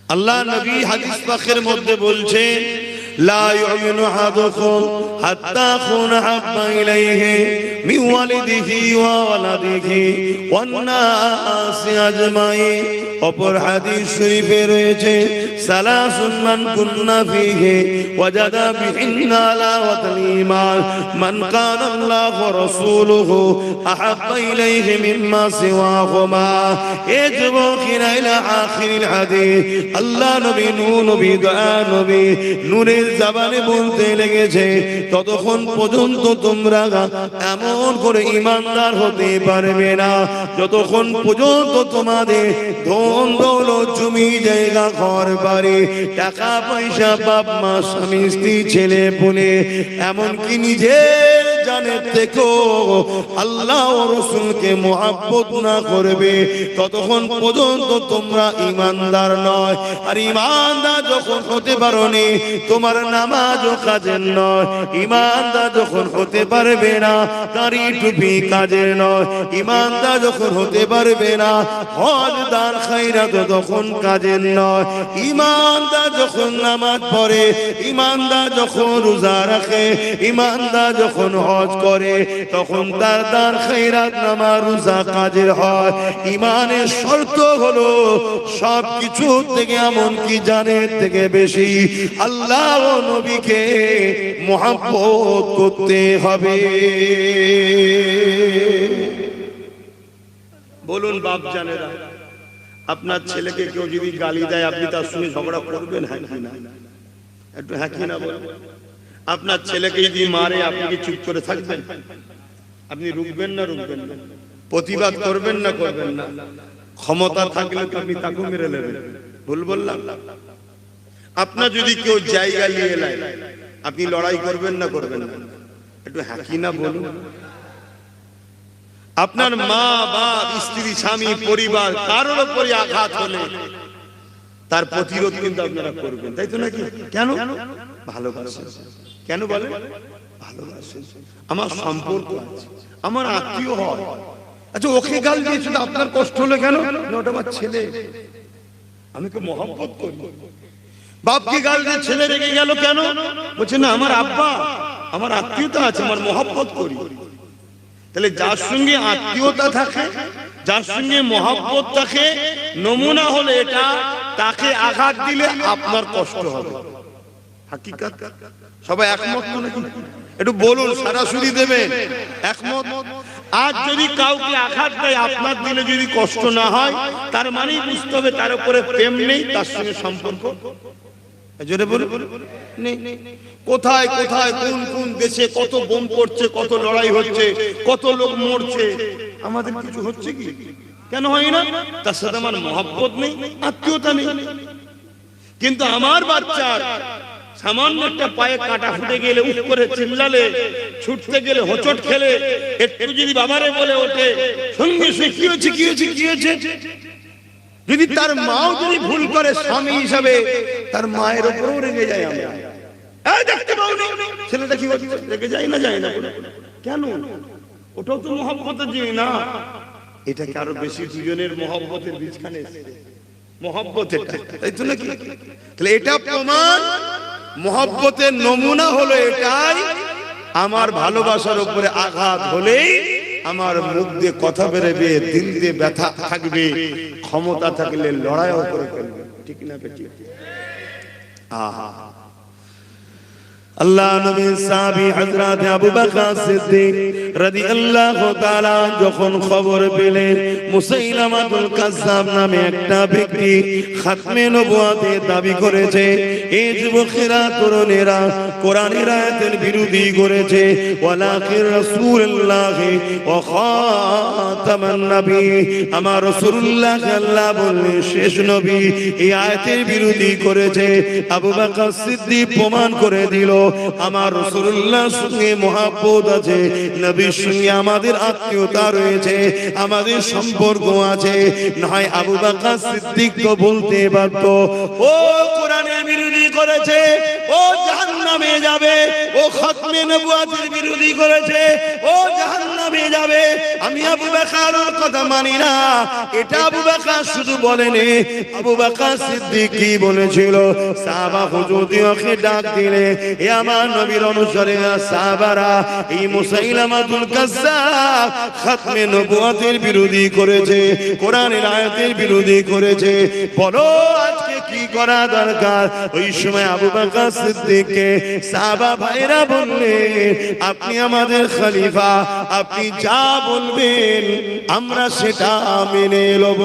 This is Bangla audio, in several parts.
আল্লাহ নবী হাদিস পাকের মধ্যে বলছেন লা ইউমিনু আহাদুকুম হাত্তা আকুনা হাব্বা ইলাইহি মিন ওয়ালিদিহি ওয়া ওয়ালাদিহি ওয়ান নাসি আজমাইন। অপর হাদিস শরীফে রয়েছে সালাসুন মান কুন্না ফীহি ওয়াজাদা বিহিন্না আলাওয়াতাল ঈমান মান কানা আল্লাহু ওয়া রাসূলুহু আহাব্বা ইলাইহি মিম্মা সিওয়াহুমা। এ যুবকেরা ইলা আখিরিল হাদিস আল্লাহ নবী নবী দয়া নবী নূরের জবানে বলতে লেগেছে ততক্ষণ পর্যন্ত তোমরা এমন করে ঈমানদার হতে পারবে না যতক্ষণ পর্যন্ত তোমাদের ধন দৌলত জমি জায়গা ঘর বাড়ি টাকা পয়সা বাপ মা স্বামী স্ত্রী ছেলে পুলে এমনকি নিজের জানের থেকেও আল্লাহ ও রাসূলকে মুহাব্বত না করবে ততক্ষণ পর্যন্ত তোমরা ঈমানদার নয়। আর ঈমানদার যখন হতে পারোনি তোমার নামাজও কাজের নয়। ঈমানদার যখন হতে পারবে না দাড়ি টুপি কাজের নয়। ঈমানদার যখন হতে পারবে না হজ দান খায়রাত তখন কাজের নয়। ঈমানদার যখন নামাজ পড়ে ঈমানদার যখন রোজা রাখে ঈমানদার যখন হজ করে তখন তার দান খায়রাত নামাজ রোজা কাজের হয়। ঈমানের শর্ত হলো সবকিছু থেকে এমনকি জানের থেকে বেশি আল্লাহ ও নবীকে মুহাব্বত করতে হবে। বলুন বাপ জানেরা, আপনার ছেলেকে কেউ যদি গালি দেয় আপনি তার সঙ্গে ঝগড়া করবেন? হ্যাঁ কি না? একটু হ্যাঁ কি না বলবেন? আপনার ছেলেকে যদি মারে আপনি কি চুপ করে থাকবেন? আপনি রুখবেন না রুখবেন না? প্রতিবাদ করবেন না করবেন না? ক্ষমতা থাকলে তো আপনি তাকে মেরে নেবেন। ভুল বললাম? আপনার যদি কেউ জায়গা নিয়ে নেয় আপনি লড়াই করবেন না করবেন না? একটু হ্যাঁ কি না বলুন। আপনার মা বাপ স্ত্রী স্বামী পরিবার কারোর উপরে আঘাত হলে তার প্রতিরোধ কিন্তু আপনারা করবেন, তাই তো নাকি? কেন? ভালোবাসেন। কেন বলেন? ভালোবাসেন। আমার সম্পর্ক আছে, আমার আত্মীয় হয়। আচ্ছা ওকে গাল দিয়েছে তো আপনার কষ্ট হলো কেন? ওটা আমার ছেলে, আমি তো মহব্বত করি। বাপকে গাল দিয়ে ছেলে রেগে গেল কেন? বলছে না আমার আব্বা, আমার আত্মীয়তা আছে, আমার মহব্বত করি। তাহলে যার সঙ্গে আত্মীয়তা থাকে, যার সঙ্গে মহব্বত থাকে, নমুনা হলো এটা, তাকে আঘাত দিলে আপনার কষ্ট হবে। হাকিকাত সবাই একমত নাকি? একটু বলুন, সরাসরি দেবেন একমত? আজ যদি কাউকে আঘাত দেয় আপনার দিলে যদি কষ্ট না হয় তার মানেই বুঝতে হবে তার উপরে প্রেম নেই, তার সঙ্গে সম্পর্ক নেই। কোথায় কোথায় কোন কোন দেশে কত বোম পড়ছে, কত লড়াই হচ্ছে, কত লোক মরছে, আমাদের কিছু হচ্ছে কি? কেন হয় না? তার সাথে আমার মহব্বত নেই, আত্মীয়তা নেই। কিন্তু আমার বাচ্চার সামান্য একটা পায়ে কাটা ফুটে গেলে উঠ করে চিল্লালে, ছুটতে গেলে হোঁচট খেলে একটু যদি বাবারে বলে ওঠে সঙ্গে সঙ্গে কি হয়েছে কি হয়েছে কি হয়েছে। যদি তার মাও যদি ভুল করে স্বামী হিসাবে তার মায়ের উপরেও রেগে যায়। আমরা দেখতে পাওনি ছেলেটা কি রেগে যায় না? যায় না কেন? ওটাও তো মহব্বতের জিনিস না? এটাকে আরো বেশি দুজনের মহব্বতের বীজখানে মহব্বতের, তাই তো নাকি? তাহলে এটা প্রমাণ মহব্বতের নমুনা হলো এটাই। আমার ভালোবাসার উপরে আঘাত হলেই আমার মুখ দিয়ে কথা বেরোবে, দিল দিয়ে ব্যথা থাকবে, ক্ষমতা থাকলে লড়াইও করে ফেলবে। ঠিক না বেটি? আহা আল্লাহ নবীর সাহাবী হযরত আবু বকর সিদ্দিক রাদিয়াল্লাহু তাআলা যখন খবর পেলেন মুসাইলামাতুল কাজ্জাব নামে একটা ব্যক্তি খাতমে নবুয়তের দাবি করেছে, এই যুবকেরা তরুণেরা কোরআনের আয়াতের বিরোধী করেছে, ওয়ালাকিন রাসূলুল্লাহ ওয়া খাতামান নবী, আমার রাসূলুল্লাহ আল্লাহ বললেন শেষ নবী, এই আয়াতের বিরোধী করেছে। আবু বকর সিদ্দিক প্রমাণ করে দিল আমার রাসূলুল্লাহর সঙ্গে মহব্বত আছে, নবীর সঙ্গে আমাদের আত্মীয়তা রয়েছে, আমাদের সম্পর্ক আছে। নয় আবু বকর সিদ্দিক তো বলতে পারত ও কোরআনের বিরোধী করেছে ও জাহান্নামে যাবে, ও খতমে নবুয়তের বিরোধী করেছে ও জাহান্নামে যাবে। আমি আবু বকরের কথা মানি না, এটা আবু বকর শুধু বলেনি, আবু বকর সিদ্দিক কি বলেছিল? সাহাবা হুজুরকে ডাক দিলে, এ আমার নবীর অনুসারী সাহাবারা, এই মুসাইলামাতুল কাজ্জাব খতমে নবুয়তের বিরোধী করেছে, কোরআনের আয়াতের বিরোধী করেছে, বলো আজকে কি করা দরকার? ওই সময় আবু বকর সিদ্দিককে সাহাবা ভাইরা বললেন, আপনি আমাদের খলিফা, আপনি যা বলবেন আমরা সেটা মেনে নেব।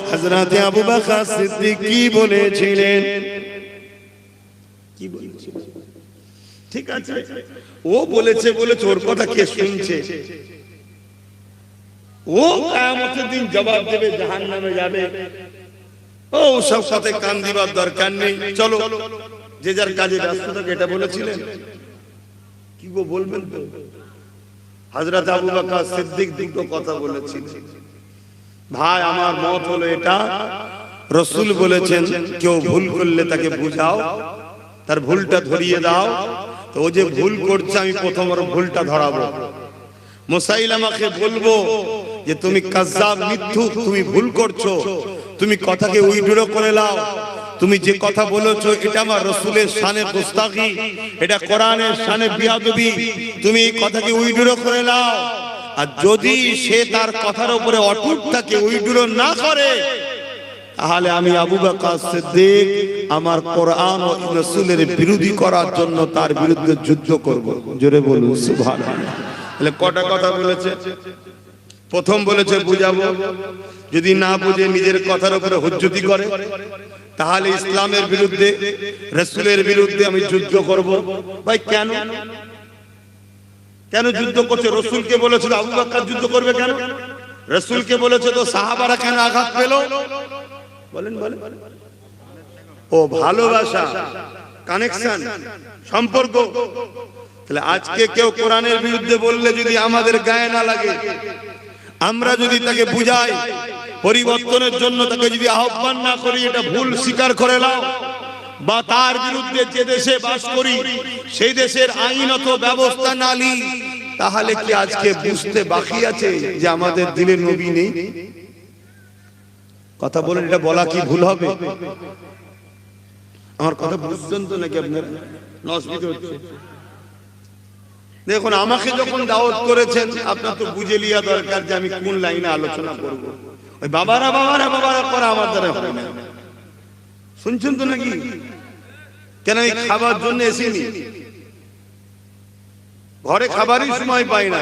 হযরত আবু বকর সিদ্দিক কি বলেছিলেন? কি বলেছিলেন? ঠিক আছে, ও বলেছে ওর কথা কে শুনছে? ও কিয়ামতের দিন জবাব দেবে, জাহান্নামে যাবে। ও সব সাথে কান দিবার দরকার নেই, চলো যে যার কাজে ব্যস্ত থাকে, এটা বলেছিলেন। কি গো বলবেন তো? হযরত আবু বকর সিদ্দিক দুটো কথা বলেছিলেন। ভাই আমার মত হলো এটা, রাসূল বলেছেন কেউ ভুল করলে তাকে বুঝাও, তার ভুলটা ধরিয়ে দাও। তো ও যে ভুল করছে আমি প্রথম ওর ভুলটা ধরাবো। মুসাইলামাকে বলবো যে তুমি কাজ্জাব, মিথ্যুক, তুমি ভুল করছো, তুমি কথাকে উইড্রো করে নাও, তুমি যে কথা বলেছো এটা আমার রাসূলের শানে গুস্তাখি, এটা কোরআনের শানে বিয়াদবি, তুমি এই কথাকে উইড্রো করে নাও। আর যদি সে তার কথার উপরে অটুট থাকে, উইড্রো না করে, তাহলে আমি আবু বকর সিদ্দিক আমার কোরআন ও রাসূলের বিরোধী করার জন্য তার বিরুদ্ধে যুদ্ধ করব। জোরে বলুন সুবহানাল্লাহ। তাহলে কটা কথা বলেছে? প্রথম বলেছে বুঝাবো, যদি না বুঝে নিজের কথার উপরে হুজ্জতি করে তাহলে ইসলামের বিরুদ্ধে, রাসূলের বিরুদ্ধে আমি যুদ্ধ করব। ভাই কেন কেন যুদ্ধ করছে? রাসূলকে বলেছিল আবু বকর যুদ্ধ করবে কেন? রাসূলকে বলেছে তো সাহাবারা কেন আঘাত পেল? বলেন বলেন। ও ভালোবাসা, কানেকশন, সম্পর্ক। তাহলে আজকে কেউ কোরআনের বিরুদ্ধে বললে যদি আমাদের গায়ে না লাগে, আমরা যদি তাকে বুঝাই, পরিবর্তনের জন্য তাকে যদি আহ্বান না করি, এটা ভুল স্বীকার করে নাও, বা তার বিরুদ্ধে যে দেশে বাস করি সেই দেশের আইনত ব্যবস্থা না নিই, তাহলে কি আজকে বুঝতে বাকি আছে যে আমাদের দিলে নবী নেই? কথা বলেন, এটা বলা কি ভুল হবে? আমার কথা বুঝছেন তো নাকি আপনারা? নসবিত হচ্ছে। দেখুন, আমাকে যখন দাওয়াত করেছেন আপনার তো বুঝে লিয়া দরকার যে আমি কোন লাইনে আলোচনা করব। ওই বাবারা বাবারা বাবারা করা আমার দ্বারা হয় না। শুনছেন তো নাকি? কেন এই খাবার জন্য এসেনি, ঘরে খাবারই সময় পাই না,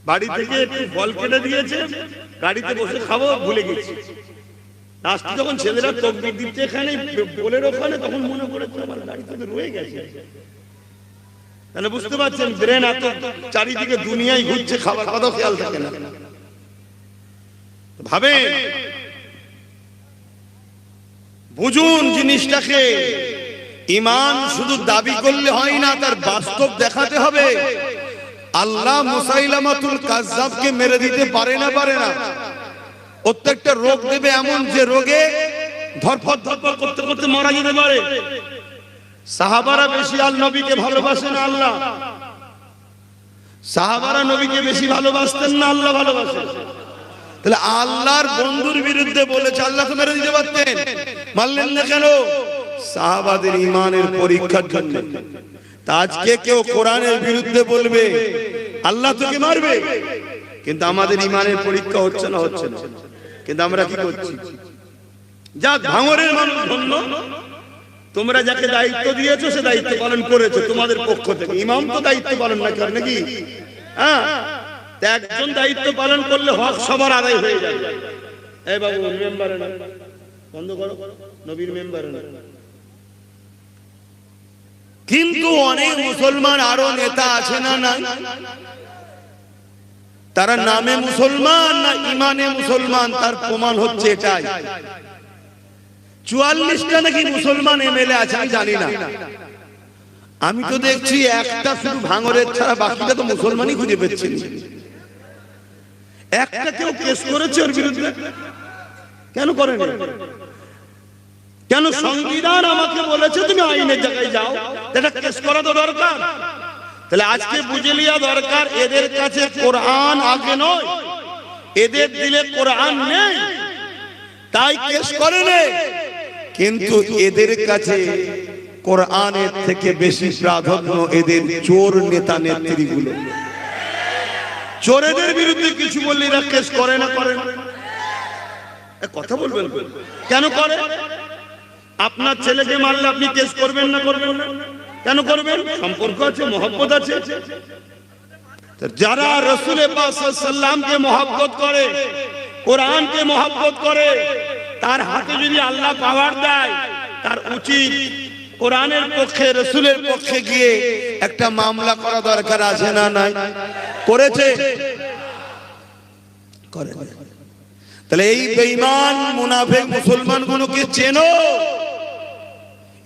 বাড়ি থেকে একটু ফল কেটে দিয়েছে, গাড়িতে বসে খাবো ভুলে গেছি। লাস্টে যখন ছেলেরা তাকবীর দিচ্ছে এখানে বলের ওখানে, তখন মনে পড়েছে আমার গাড়িতে রয়ে গেছে। তাহলে বুঝতে পারছেন ব্রেন এত চারিদিকে দুনিয়ায় ঘুরছে, খাবার কথা খেয়াল থাকে না। ভাবে বুঝুন জিনিসটাকে। ঈমান শুধু দাবি করলে হয় না, তার বাস্তব দেখাতে হবে। আল্লাহ মুসাইলামাতুল কাজ্জাবকে মেরে দিতে পারে না, পারে না। প্রত্যেকটা রোগ দেবে এমন যে রোগে ধরফর ধরফর করতে করতে মারা যেতে পারে। সাহাবারা বেশি নবীকে ভালোবাসেন আল্লাহ, সাহাবারা নবীকে বেশি ভালোবাসতেন না আল্লাহ ভালোবাসেন? তাহলে আল্লাহর বন্ধুর বিরুদ্ধে বলেছে, আল্লাহ তো মেরে দিতে পারতেন, মারলেন না কেন? সাহাবাদের ঈমানের পরীক্ষার জন্য। তা আজকে কেউ কোরআনের বিরুদ্ধে বলবে, আল্লাহ তোকে মারবে, কিন্তু আমাদের ঈমানের পরীক্ষা হচ্ছে না, হচ্ছে না। কিন্তু আমরা কি করছি? যাক, ভাঙরের মানুষ ধন্য, তোমরা যাকে দায়িত্ব দিয়েছো সে দায়িত্ব পালন করেছো তোমাদের পক্ষ থেকে। ইমাম তো দায়িত্ব পালন না করে নাকি? হ্যাঁ, একজন দায়িত্ব পালন করলে হক সবার আদায় হয়ে যায়। এই বাবু মেম্বারে না, বন্ধ করো, নবীর মেম্বারে না। কিন্তু অনেক মুসলমান আরো নেতা আছে না, না? তারা নামে মুসলমান না ইমানে মুসলমান, তার প্রমাণ হচ্ছে এটাই। 44টা নাকি মুসলমান এমএলএ আছে, আমি জানি না। আমি তো দেখছি একটা শুধু ভাঙরের ছাড়া বাকিটা তো মুসলমানই খুঁজে পেচ্ছি। একটা কেউ কেস করেছে ওর বিরুদ্ধে? কেন করেন? কেন সংবিধান আমাকে বলেছে তুমি আইনের জায়গায় যাও, এটা কেস করা তো দরকার। তাহলে আজকে বুঝে লিয়া দরকার, এদের কাছে কোরআন আগে নয়, এদের দিলে কোরআন নেই, তাই কেস করে নেই। কিন্তু এদের কাছে কোরআনের থেকে বেশি প্রাধান্য এদের চোর নেতা নেত্রীগুলো। চোরেদের বিরুদ্ধে কিছু বললে এরা কেস করে না, করে না? কথা বলবেন কেন করে? আপনার ছেলেকে মারলে আপনি কেস করবেন না, করবেন না? কেন করবেন? সম্পর্ক আছে, মহব্বত আছে। যারা রাসূল পাক সাল্লাল্লাহু আলাইহি ওয়াসাল্লামকে মহব্বত করে, কোরআনকে মহব্বত করে, তার হাতে যদি আল্লাহ পাওয়ার দেয়, তার উচিত কোরআনের পক্ষে, রাসূলের পক্ষে গিয়ে একটা মামলা করা দরকার আছে না নাই? করেছে? করে। তাহলে এই বেঈমান মুনাফিক মুসলমানগুলোকে চেনো।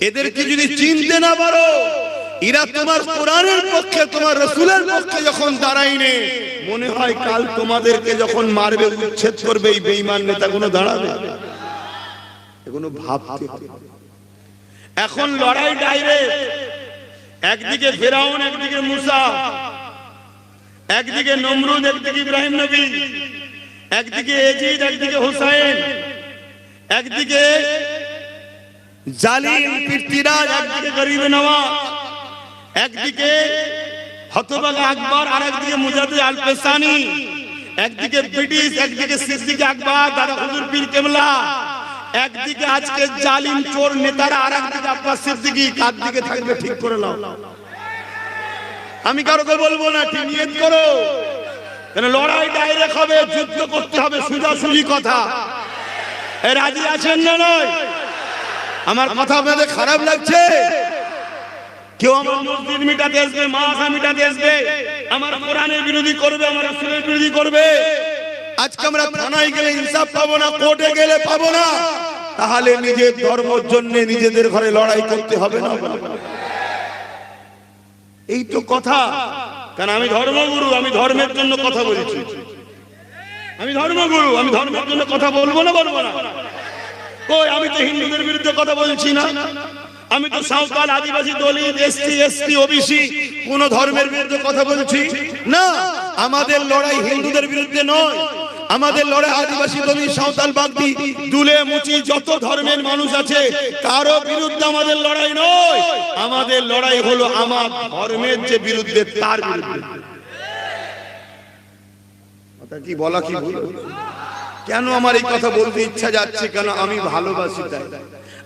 এদেরকে যদি চিনতে না পারো, এরা তোমার কোরআনের পক্ষে, তোমার রাসূলের পক্ষে যখন দাঁড়ায়নি, মনে হয় কাল তোমাদেরকে যখন মারবে, উচ্ছেদ করবে, এই বেঈমান নেতাগুলো দাঁড়াবে। এগুলো ভাবতে হবে। এখন লড়াই ডাইরেক্ট, একদিকে ফিরাউন, একদিকে মুসা, একদিকে নমরুদ, একদিকে ইব্রাহিম নবী, একদিকে ইয়াজিদ, একদিকে হুসাইন, একদিকে জালিম পৃথ্বীরাজ, একদিকে গরিব নওয়াজ, একদিকে হতভাগা আকবর, আর একদিকে মুজাদ্দিদ আল পেসানি, একদিকে ব্রিটিশ, একদিকে সিদ্দিক আকবর, দাদা হুজুর পীর কেবলা, একদিকে আজকে জালিম চোর নেতারা, আর একদিকে আব্বাস সিদ্দিকী। কার দিকে থাকবে ঠিক করে নাও। আমি কারোকে বলবো না, ঠিক নিয়ত করো। কেন লড়াই ডাইরেক্ট হবে, যুদ্ধ করতে হবে, সোজাসুজি কথা। রাজি আছেন না নয়? আমার কথা আপনাদের খারাপ লাগছে? কেউ আমার মসজিদ মিটাতে আসবে, মাদ্রাসা মিটাতে আসবে, আমার কোরআনের বিরোধী করবে, আমার রাসূলের বিরোধী করবে। আজকে আমরা থানায় গেলে ইনসাফ পাবো না, কোর্টে গেলে পাবো না, তাহলে নিজের ধর্মের জন্য নিজেদের ঘরে লড়াই করতে হবে না? এই তো কথা। কারণ আমি ধর্মগুরু, আমি ধর্মের জন্য কথা বলেছি। আমি ধর্মগুরু, আমি ধর্মের জন্য কথা বলবো না, বলবো না? কই, আমি তো হিন্দুদের বিরুদ্ধে কথা বলছি না, আমি তো সাঁওতাল, আদিবাসী, দলিত, এসটি, এসটি, ওবিসি কোন ধর্মের বিরুদ্ধে কথা বলছি না। আমাদের লড়াই হিন্দুদের বিরুদ্ধে নয়, আমাদের লড়াই আদিবাসী, দলিত, সাঁওতাল, বাগদি, দুলে, মুচি, যত ধর্মের মানুষ আছে কারো বিরুদ্ধে আমাদের লড়াই নয়। আমাদের লড়াই হলো আমার ধর্মের যে বিরুদ্ধে, তার বিরুদ্ধে। কথা কি বলা কি ভুল? কেন আমার এই কথা বলতে ইচ্ছা যাচ্ছে? কেন আমি ভালোবাসি, তাই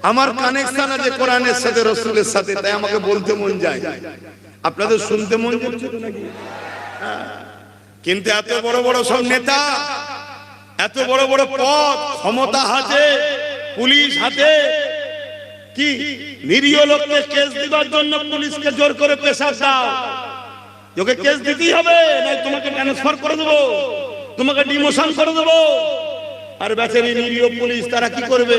আমার কানেকশন আছে কোরআনের সাথে, রাসূলের সাথে, তাই আমাকে বলতে মন যায়। আপনাদের শুনতে মন যাচ্ছে তো নাকি? কিন্তু এত বড় বড় সব নেতা, এত বড় বড় পদ, ক্ষমতা হাতে, পুলিশ হাতে, কি নিরীহ লোককে কেস দিবার জন্য পুলিশকে জোর করে প্রেসার দাও, ওকে কেস দিতেই হবে, না তোমাকে ট্রান্সফার করে দেবো, তোমাকে ডিমোশন করে দেবো। আর বেচারি নিরীহ পুলিশ, তারা কি করবে?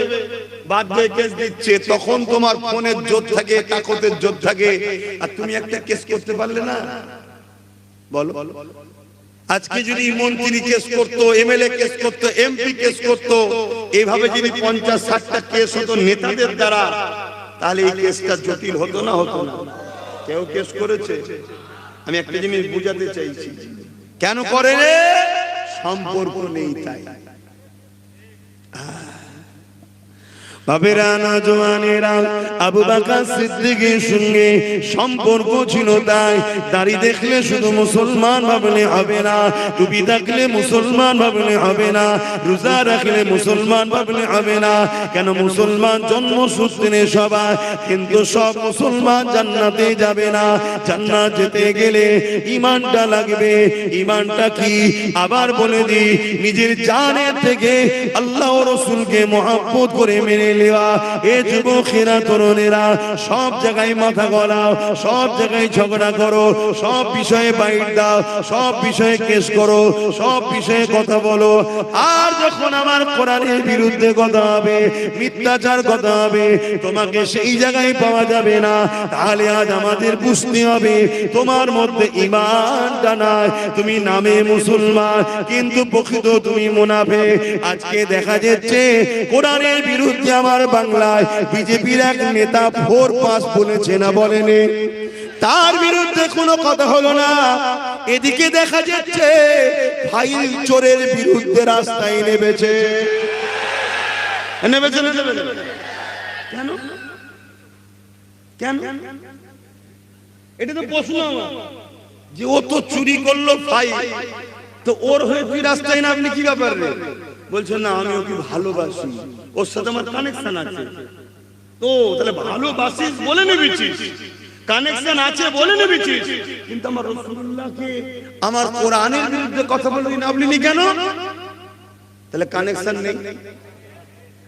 বাধ্য হয়ে কেস দিচ্ছে। তখন তোমার ফোনের জোর থাকে, কাগজের জোর থাকে, আর তুমি একটা কেস করতে পারলে না। বলো, আজকে যদি মন্ত্রী কেস করতো, এমএলএ কেস করতো, এমপি কেস করতো, এইভাবে যদি 50-60টা কেস হতো নেতাদের দ্বারা, তাহলে এই কেসটা জটিল হতো না? হতো না? কেউ কেস করেছে? আমি একটা জিনিস বুঝাতে চাইছি, কেন করে? সম্পর্ক নেই, তাই। বাবেরা, নওজওয়ানেরা, আবু বকর সিদ্দিকের সঙ্গে সম্পর্ক ছিল, তাই দাড়ি দেখলে শুধু মুসলমান ভাবলে হবে না, টুপি থাকলে মুসলমান ভাবলে হবে না, রোজা রাখলে মুসলমান ভাবলে হবে না। কেন? মুসলমান জন্মসূত্রে সবাই, কিন্তু সব মুসলমান জান্নাতে যাবে না। জান্নাত যেতে গেলে ঈমানটা লাগবে। ঈমানটা কি? আবার বলে দি, নিজের জানের থেকে আল্লাহ ও রাসূলকে মহব্বত করে মেনে নেওয়া। এ যুবকেরা, তরুণেরা, সব জায়গায় মাথা গলাও, সব জায়গায় ঝগড়া করো, সব বিষয়ে বাইট দাও, সব বিষয়ে কেস করো, সব বিষয়ে কথা বলো। আর যখন আমার কোরআনের বিরুদ্ধে কথা হবে, মিথ্যাচার কথা হবে, তোমাকে সেই জায়গায় পাওয়া যাবে না। তাহলে আজ আমাদের বুঝতে হবে, তোমার মধ্যে ঈমানটা নাই। তুমি নামে মুসলমান, কিন্তু প্রকৃত তুমি মুনাফিক। আজকে দেখা যাচ্ছে কোরআনের বিরুদ্ধে আমার বাংলায় বিজেপির এক নেতা 4 পাস বলেছে না বলেনি, তার বিরুদ্ধে কোনো কথা হলো না। এদিকে দেখা যাচ্ছে ফাইল চোরের বিরুদ্ধে রাস্তায় নেমেছে। কেন কেন এটা তো প্রশ্ন আমার, যে ও তো চুরি করলো ফাইল, তো ওর হয়ে তুই রাস্তায় না, আপনি কি ব্যাপার রে? বলছে না আমি ওকে ভালোবাসি, ওর সাথে আমার কানেকশন আছে। তো তাহলে ভালোবাসিস বলে নেবেছিস, কানেকশন আছে বলে নেবেছিস, কিন্তু আমার রাসূলুল্লাহকে আমার কোরআনের বিরুদ্ধে কথা বলবি না বলিনি কেন? তাহলে কানেকশন নেই।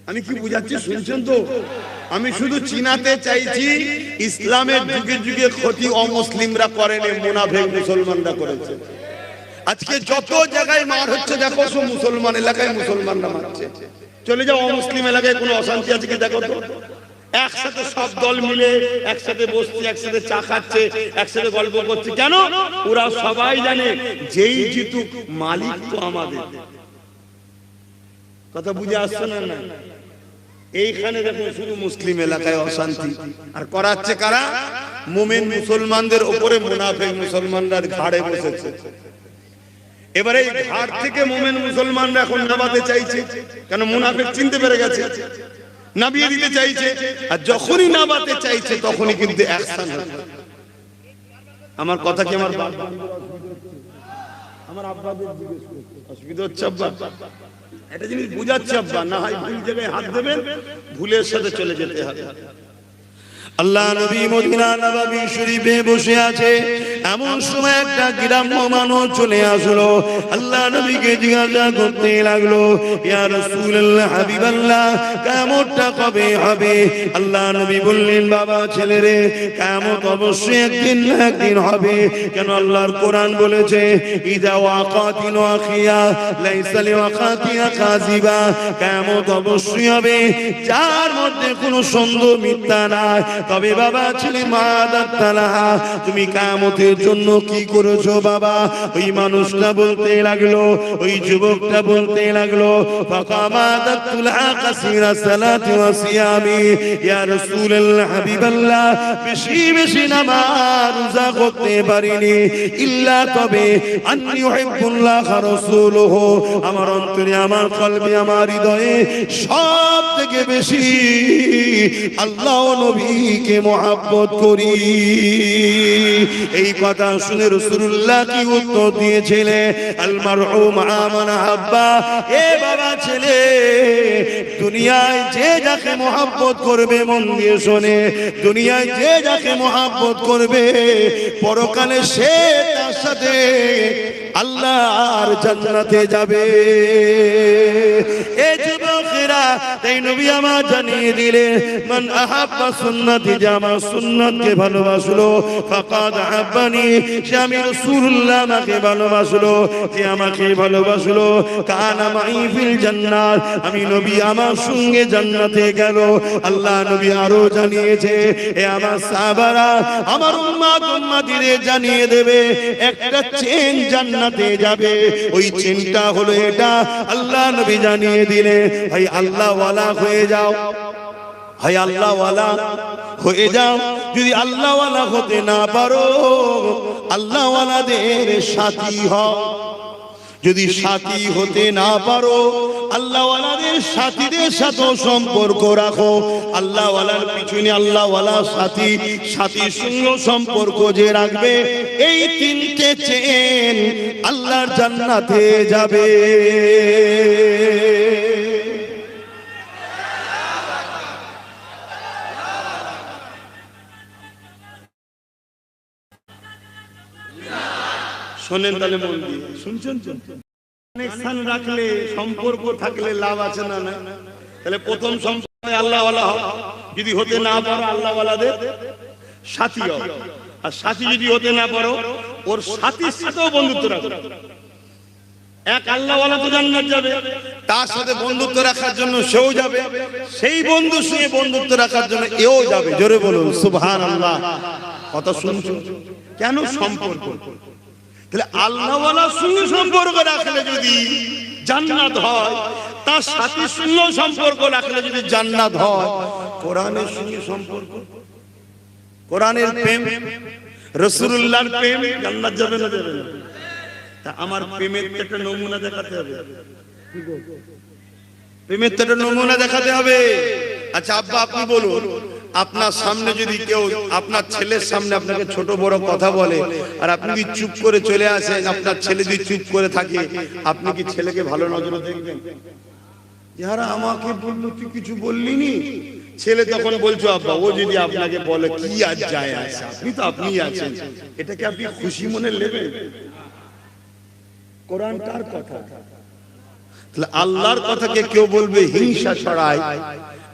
আমি কি বুঝাচ্ছি শুনছেন তো? আমি শুধু চিনাতে চাইছি ইসলামের যুগে যুগে ক্ষতি অমুসলিমরা করেনি, মুনাফিক মুসলমানরা করেছে। আজকে যত জায়গায় মার হচ্ছে দেখো, সব মুসলমান এলাকায় মুসলমানরা মারছে। চলে যাও অমুসলিম এলাকায় কোনো অশান্তি আছে কি দেখো তো। একসাথে সব দল মিলে একসাথে বসছে, একসাথে চা খাচ্ছে, একসাথে গল্প করছে। কেন? ওরা সবাই জানে যেই জিতুক মালিক তো আমাদের। কথা বুঝে আসছে না? না, এইখানে দেখুন শুধু মুসলিম এলাকায় অশান্তি, আর করাচ্ছে কারা? মুমিন মুসলমানদের উপরে মুনাফিক মুসলমানরা ঘাড়ে বসেছে। এবারে এই ঘাট থেকে মুমিন মুসলমানরা এখন নামাতে চাইছে, কেন? মুনাফিক চিনতে পেরে গেছে, নামিয়ে দিতে চাইছে। আর যখনই নামাতে চাইছে তখনই কিন্তু অ্যাকশন হচ্ছে। আমার কথা কি আমার আব্বাদের জিজ্ঞেস করতে অসুবিধা হচ্ছে? আব্বা একটা জিনিস বুঝাচ্ছে আব্বা, না হয় ভুল জায়গায় হাত দেবেন, ভুলের সাথে চলে যেতে হবে। আল্লাহ নবী মদিনা নববী শরীফে বসে আছে, এমন সময় একটা গ্রাম্য মানুষ চলে আসলো। আল্লাহ নবীকে জিজ্ঞাসা করতে লাগলো, ইয়া রাসূলুল্লাহ হাবিবাল্লাহ, কিয়ামতটা কবে হবে? আল্লাহ নবী বললেন, বাবা ছেলেরে, কিয়ামত অবশ্যই একদিন না একদিন হবে। কেন? আল্লাহর কোরআন বলেছে, ইযা ওয়াকাতিল ওয়াকিয়া লাইসা লিওয়াকাতিহা কাযিবা। কিয়ামত অবশ্যই হবে, যার মধ্যে কোনো সন্দেহ মিথ্যা নাই। তবে বাবা ছেলে, মাদাতালাহা, তুমি কিয়ামতের জন্য কি করেছো বাবা? ওই মানুষটা বলতে লাগলো, ওই যুবকটা বলতে লাগলো, ফাকামাদাতুলহা কাসীরা সালাতি ওয়া সিয়ামি। ইয়া রাসূলুল্লাহ হাবিবাল্লাহ, বেশি বেশি নামাজ রোজা করতে পারিনি, ইল্লা তবে আন্নী ইউহিব্বুল্লাহ ওয়া রাসূলুহু, আমার অন্তরে, আমার কলবে, আমার হৃদয়ে সব থেকে বেশি আল্লাহ ও নবীকে মহব্বত করি। এই কথা শুনে রাসূলুল্লাহ কি উত্তর দিয়েছিলেন? আল মারউ মা মান আহাব্বা। এ বাবা ছেলে, দুনিয়ায় যে যাকে মহব্বত করবে, মন দিয়ে শোনে, দুনিয়ায় যে যাকে মহব্বত করবে, পরকালে সে তার সাথে আল্লাহর জান্নাতে যাবে। এই যুবকেরা, তাই নবী আমার জানিয়ে দিলেন, মান আহাব্বা সুন্নতি, যে আমার সুন্নতকে ভালোবাসলো, ফাকাদ আহাব্বানি, সে আমি রাসূলুল্লাহ আমাকে ভালোবাসলো, যে আমাকে ভালোবাসলো, কানা মাই ফিল জান্নাত, আমি নবী আমার সঙ্গে জান্নাতে গেল। আল্লাহ নবী আরো জানিয়েছে, এ আমার সাহাবারা, আমার উম্মত উম্মতিদের জানিয়ে দেবে, একটা চেন জান্নাতে যাবে। ওই চেনটা হলো এটা। আল্লাহ নবী জানিয়ে দিলে, ভাই আল্লাহ ওয়ালা হয়ে যাও, ভাই আল্লাহ ওয়ালা হয়ে যাও। যদি আল্লাহ ওয়ালা হতে না পারো, আল্লাহ ওয়ালাদের সাথী হও। যদি সাথী হতে না পারো, আল্লাহ ওয়ালাদের সাথীদের সাথে সম্পর্ক রাখো। আল্লাহ ওয়ালার পিছনে আল্লাহ ওয়ালা সাথী, সাথীর সঙ্গে সম্পর্ক যে রাখবে, এই তিনটে চেন আল্লাহর জান্নাতে যাবে। শোনেন তাহলে মন দিয়ে, শুনছেন? কানেকশন রাখলে, সম্পর্ক থাকলে লাভ আছে না? না, তাহলে প্রথম সম্পর্ক আল্লাহ ওয়ালা হও। যদি হতে না পারো, আল্লাহ ওয়ালাদের সাথী হও। আর সাথী যদি হতে না পারো, ওর সাথীর সাথেও বন্ধুত্ব রাখো। এক আল্লাহ ওয়ালা তো জান্নাত যাবে, তার সাথে বন্ধুত্ব রাখার জন্য সেও যাবে, সেই বন্ধুর সঙ্গে বন্ধুত্ব রাখার জন্য এও যাবে। জোরে বলুন সুবহানাল্লাহ। কথা শুনছো? কেন? সম্পর্ক। তাহলে আল্লাহ ওয়ালার সঙ্গে সম্পর্ক রাখলে যদি জান্নাত হয়, তার সাথীর সঙ্গে সম্পর্ক রাখলে যদি জান্নাত হয়, কোরআনের সঙ্গে সম্পর্ক, কোরআনের প্রেম, রাসূলুল্লাহর প্রেম, জান্নাত যাবে না যাবে না? তা আমার প্রেমের একটা নমুনা দেখাতে হবে, প্রেমের একটা নমুনা দেখাতে হবে। আচ্ছা আব্বা আপনি বলুন, আপনার সামনে যদি কেউ আপনার ছেলের সামনে আপনাকে ছোট বড় কথা বলে আর আপনি যদি চুপ করে চলে আসেন, আপনার ছেলে যদি চুপ করে থাকে, আপনি কি ছেলেকে ভালো নজরে দেখবেন? যারা আমাকে বললো তুই কিছু বললি নি, ছেলে তখন বলছো আব্বা ও যদি আপনাকে বলে কি আর যায় আসে, আপনি তো আপনিই আছেন, এটাকে আপনি খুশি মনে নেবেন? কোরআন কার কথা? তাহলে আল্লাহর কথাকে কেউ বলবে হিংসা ছড়ায়,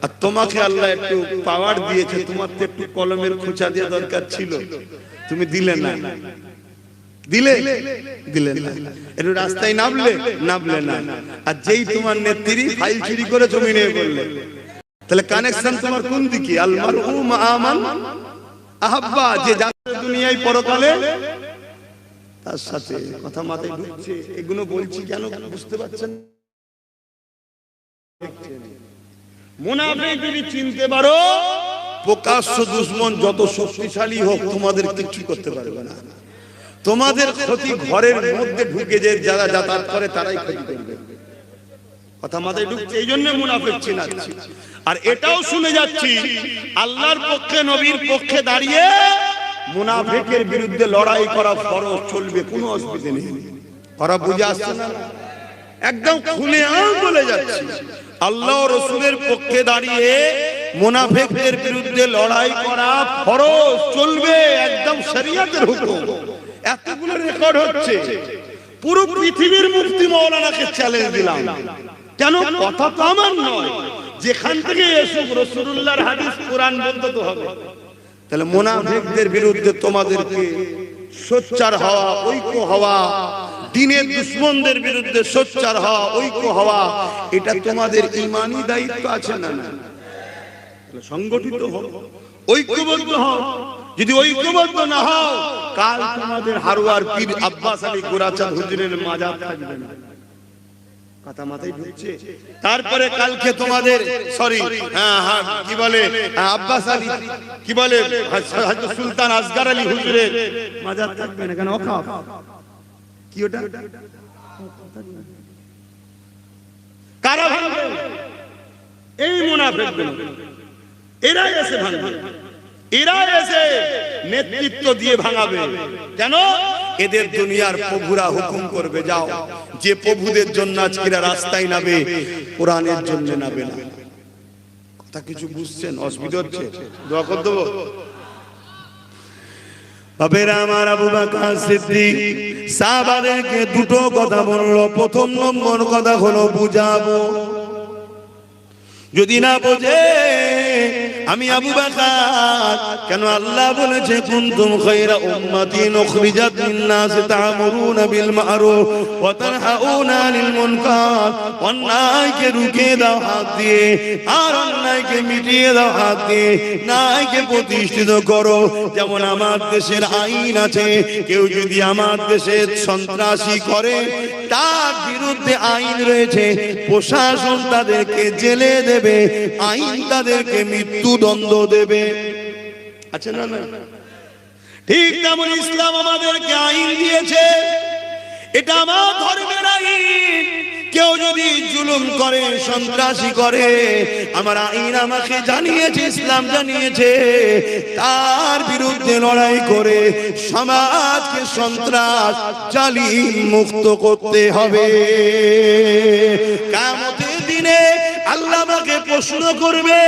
আর তোমাকে আল্লাহ একটু পাওয়ার দিয়েছে, তোমার তো একটু কলমের খোঁচা দেওয়া দরকার ছিল, তুমি দিলে না, দিলে না, একটু রাস্তায় নামলে না, আর যেই তোমার নেত্রী ফাইল চুরি করে জমি নিয়ে বললে, তাহলে কানেকশন তোমার কোন দিকে? আল মারউ মা মান আহাব্বা, যে যাচ্ছে দুনিয়ায় পরকালে তার সাথে। কথা মাথায় ঢুকছে? এগুলো বলছি কেন বুঝতে পারছেন? মুনাফিক যদি চিনতে পারো, প্রকাশ্য দুশমন যত শক্তিশালী হোক তোমাদের কিছু করতে পারবে না। তোমাদের ক্ষতি ঘরের মধ্যে ঢুকে যে যারা যাতায়াত করে তারাই ক্ষতি করবে। কথা মাথায় ঢুকছে? এই জন্য মুনাফিক চিনাচ্ছি। আর এটাও শুনে যাচ্ছি আল্লাহর পক্ষে নবীর পক্ষে দাঁড়িয়ে মুনাফিকের বিরুদ্ধে লড়াই করা ফরজ, চলবে, কোনো অসুবিধা নেই। ওরা বুঝে আসছে না, একদম খুলে বলে যাচ্ছি আল্লাহ রাসূলের পক্ষে দাঁড়িয়ে মুনাফিকদের বিরুদ্ধে লড়াই করা ফরজ, চলবে, একদম শরীয়তের হুকুম। এতগুলো রেকর্ড হচ্ছে, পুরো পৃথিবীর মুফতি মাওলানাকে চ্যালেঞ্জ দিলাম। কেন? কথা তো আমার নয়, যেখান থেকে এসব রাসূলুল্লাহর হাদিস কোরআন বলতে তো হবে। তাহলে মুনাফিকদের বিরুদ্ধে তোমাদেরকে সোচ্চার হওয়া, ঐক্য হওয়া, দ্বীনের দুশমনদের বিরুদ্ধে সোচ্চার হওয়া, ঐক্য হওয়া, এটা তোমাদের ঈমানি দায়িত্ব আছে না? সংগঠিত হও, ঐক্যবদ্ধ হও। যদি ঐক্যবদ্ধ না হও, কাল তোমাদের হারুয়ার পীর আব্বাস আলী গোরাচাঁদ হুজুরের মাজার থাকবে না। কথা মাথায় ঢুকছে? তারপরে কালকে তোমাদের কি বলে আব্বাস আলী, কি বলে হযরত সুলতান আসগর আলী হুজুরের মাজার থাকবে না। কেন? ওখানে কি ওটা কারা ভাঙবে? এই মুনাফিকগুলো, এরাই এসে ভাঙবে, এরাই এসে নেতৃত্ব দিয়ে ভাঙাবে। কেন? এদের দুনিয়ার প্রভুরা হুকুম করবে যাও, যে প্রভুদের জন্য আজকে রাস্তায় নাবে, কোরআনের জন্য নাবে না। কথা কিছু বুঝছেন? অসুবিধা হচ্ছে? দোয়া করে দেবো। বাবেরা আমার, আবু বকর সিদ্দিক সাহাবাদেরকে দুটো কথা বললো। প্রথম নম্বর কথা হলো বুঝাবো, যদি না বোঝে আমি আবু বকর, কেন আল্লাহ বলেছে কুনতুম খায়রা উম্মাতিন উখরিজাত লিন-নাস তা'মুরুনা বিল মা'রুফ ওয়া তানহাউনা আনিল মুনকার। অন্যায়কে রুখে দাও হাত দিয়ে, আর অন্যায়কে মিটিয়ে দাও হাত দিয়ে। ন্যায়কে প্রতিষ্ঠিত করো। যেমন আমার দেশের আইন আছে, কেউ যদি আমার দেশে সন্ত্রাসী করে তার বিরুদ্ধে আইন রয়েছে, প্রশাসন তাদেরকে জেলে দেবে, আইন তাদেরকে মৃত্যুদণ্ড দেবে। আচ্ছা না? ঠিক তেমন ইসলাম আমাদেরকে আইন দিয়েছে, এটা আমার ধর্মের আইন। কেউ যদি জুলুম করে, সন্ত্রাসী করে, আমার আইন আমাকে জানিয়েছে, ইসলাম জানিয়েছে, তার বিরুদ্ধে লড়াই করে সমাজকে সন্ত্রাস জালিম মুক্ত করতে হবে। কিয়ামতের দিনে আল্লাহ আমাকে প্রশ্ন করবে,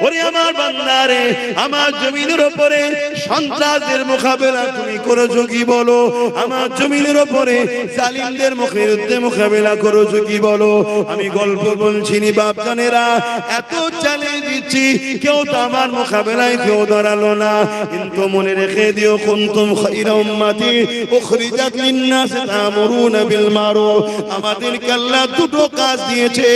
ওরে আমার বান্দারে, আমার জমিনের উপরে সন্ত্রাসদের মোকাবেলা তুমি করেছো কি বলো? আমার জমিনের উপরে জালিমদের বিরুদ্ধে মোকাবেলা করেছো কি বলো? আমি গল্প বলছি নি বাপজানেরা, এত চ্যালেঞ্জ দিচ্ছি, কেউ তো আমার মোকাবেলায় কেউ দাঁড়ালো না। কিন্তু মনে রেখে দিও, কুনতুম খায়রা উম্মাতি উখরিজাত লিন-নাস তা'মুরুনা বিল মা'রুফ। আমাদেরকে আল্লাহ দুটো কাজ দিয়েছে,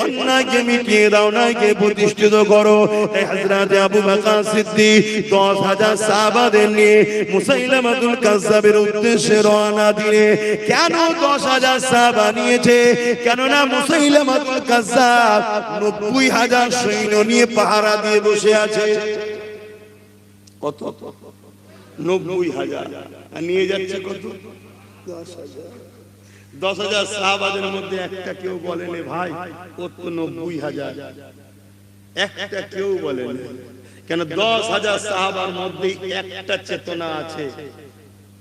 অন্যায়কে মিটিয়ে দাও, নাইকে প্রতিষ্ঠিত করো। এই হযরত আবু বকর সিদ্দিক 10,000 সাহাবাদের নিয়ে মুসাইলামাতুল কাজ্জাবের উদ্দেশ্যে রওনা দিলে। কেন 10,000 সাহাবা নিয়েছে? কেননা মুসাইলামাতুল কাজ্জাব 90,000 সৈন্য নিয়ে পাহারা দিয়ে বসে আছে। কত? 90,000। আর নিয়ে যাচ্ছে কত? 10,000। 10,000 সাহাবাদের মধ্যে একটা কেউ বলেনি ভাই ওর তো 90,000, একটা কেউ বলেনি। কেন? 10,000 সাহাবার মধ্যে একটা চেতনা আছে,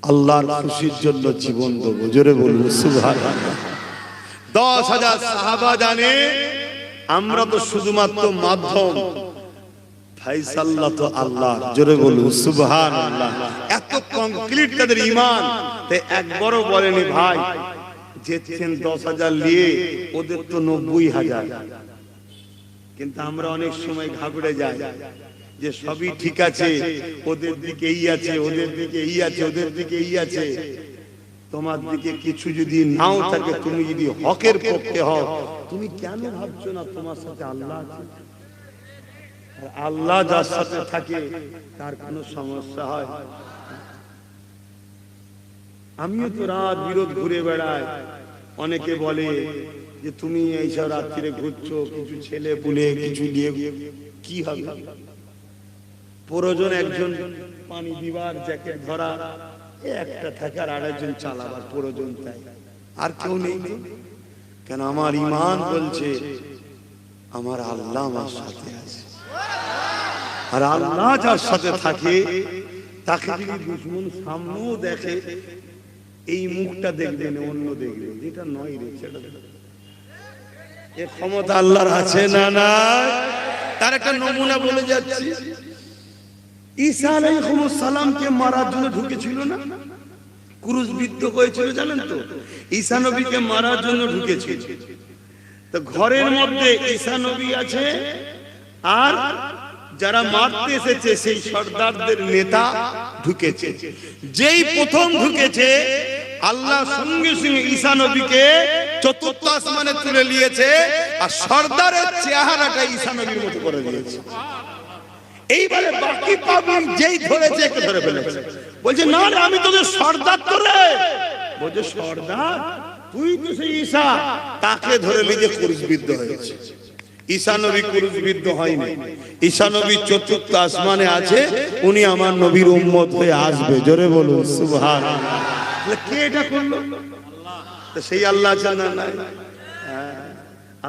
আল্লাহর খুশির জন্য জীবন দেব। জোরে বলুন সুবহানাল্লাহ। 10,000 সাহাবা জানে আমরা তো শুধুমাত্র মাধ্যম, ফায়সাল্লাহ তো আল্লাহ। জোরে বলুন সুবহানাল্লাহ। এত কমপ্লিট তাদের ঈমান, তাই একবারও বলেনি ভাই যেতেন 10,000 নিয়ে, ওদের তো 90,000। কিন্তু আমরা অনেক সময় ঘাবড়ে যাই যে সবই ঠিক আছে, ওদের দিকে এই আছে, ওদের দিকে এই আছে, ওদের দিকে এই আছে। তোমার দিকে কিছু যদি নাও থাকে, তুমি যদি হকের পক্ষে হও, তুমি কেন ভাবছো না তোমার সাথে আল্লাহ আছে? আল্লাহ যার সাথে থাকে তার কোনো সমস্যা হয়? আমিও তো রাত বিরোধ ঘুরে বেড়াই। অনেকে বলে যে তুমি এইসব রাত্রিরে ঘুরছো, কিছু ছেলে পুলে কিছু দিয়ে কি হবে? প্রয়োজন একজন পানি দিবার, জ্যাকেট ধরা, একটা থাকে, আর আরেকজন চালাবার প্রয়োজন, তাই আর কেউ নেই। কেন? আমার ঈমান বলছে আমার আল্লাহ আমার সাথে আছে। আর আল্লাহ যার সাথে থাকে তাকে যদি দুশমন সামনেও দেখে, এই মুখটা দেখবে না, অন্য দেখবে, এটা নয় রে, সেটা এ ক্ষমতা আল্লাহর আছে না না? তার একটা নমুনা বলে যাচ্ছি। ঈসা আলাইহিস সালামকে মারার জন্য ঢুকেছিল না, ক্রুশবিদ্ধ হয়েছিল, জানেন তো? ঈসা নবীকে মারার জন্য ঢুকেছিল। তো ঘরের মধ্যে ঈসা নবী আছে, আর যারা মারতে এসেছে সেই সর্দারদের নেতা ঢুকেছে। যেই প্রথম ঢুকেছে, আল্লাহ সঙ্গে সঙ্গে ঈসা নবীকে চতুর্থ আসমানে তুলে নিয়েছে, আর সর্দারের চেহারাটা ঈসা নবীর মতো করে দিয়েছে। এইবারে বাকি পাবলিক যেই ধরেছে, একে ধরে ফেলেছে। বলছে না রে, আমি তোদের সর্দার তো রে। বলছে সর্দার তুই তো সেই ঈসা। তাকে ধরে নিয়ে ক্রুশবিদ্ধ হয়েছে। ঈসা নবী ক্রুশবিদ্ধ হয়নি। ঈসা নবী চতুর্থ আসমানে আছে, উনি আমার নবীর উম্মত হয়ে আসবে। জোরে বলুন সুবহানাল্লাহ। কে এটা করলো? সেই আল্লাহ জানা নাই?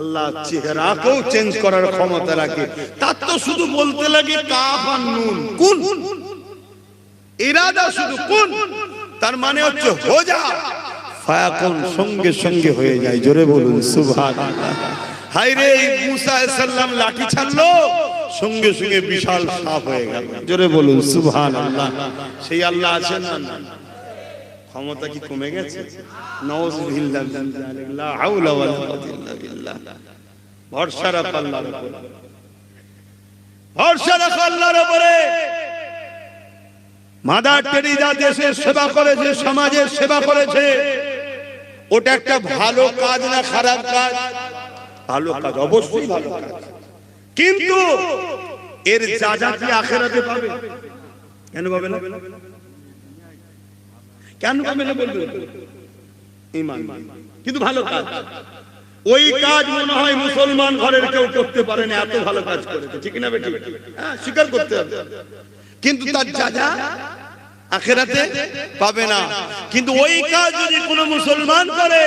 আল্লাহ চেহারাকেও চেঞ্জ করার ক্ষমতা রাখে। তার তো শুধু বলতে লাগে কাফ আর নুন, কুন, ইরাদা শুধু কুন, তার মানে হচ্ছে হো যা, ফায়াকুন, সঙ্গে সঙ্গে হয়ে যায়। জোরে বলুন সুবহানাল্লাহ। হায়রে মুসা আলাইহিস সালাম লাঠি ছাড়লো, সঙ্গে সঙ্গে বিশাল সাপ হয়ে গেল। জোরে বলুন সুবহানাল্লাহ। সেই আল্লাহ আছেন না? ক্ষমতা কি কমে গেছে? নাউযুবিল্লাহ মিন যালিক, লা হাওলা ওয়ালা কুওয়াতা ইল্লা বিল্লাহ। ভরসা রাখো আল্লাহর উপরে, ভরসা রাখো আল্লাহর উপরে। মাদার টেরেসা দেশের সেবা করেছে, সমাজের সেবা করেছে, ওটা একটা ভালো কাজ না খারাপ কাজ? ভালো কাজ, অবশ্যই ভালো কাজ। কিন্তু এর যাজা কি আখিরাতে পাবে? কেন পাবে না? কেন পাবে না বলবেন? ঈমান। কিন্তু ভালো কাজ, ওই কাজ মনে হয় মুসলমান ঘরের কেউ করতে পারে না, এত ভালো কাজ করেছে। ঠিক না বেটি? হ্যাঁ, স্বীকার করতে হবে। কিন্তু তার যাজা আখিরাতে পাবে না। কিন্তু ওই কাজ যদি কোনো মুসলমান করে,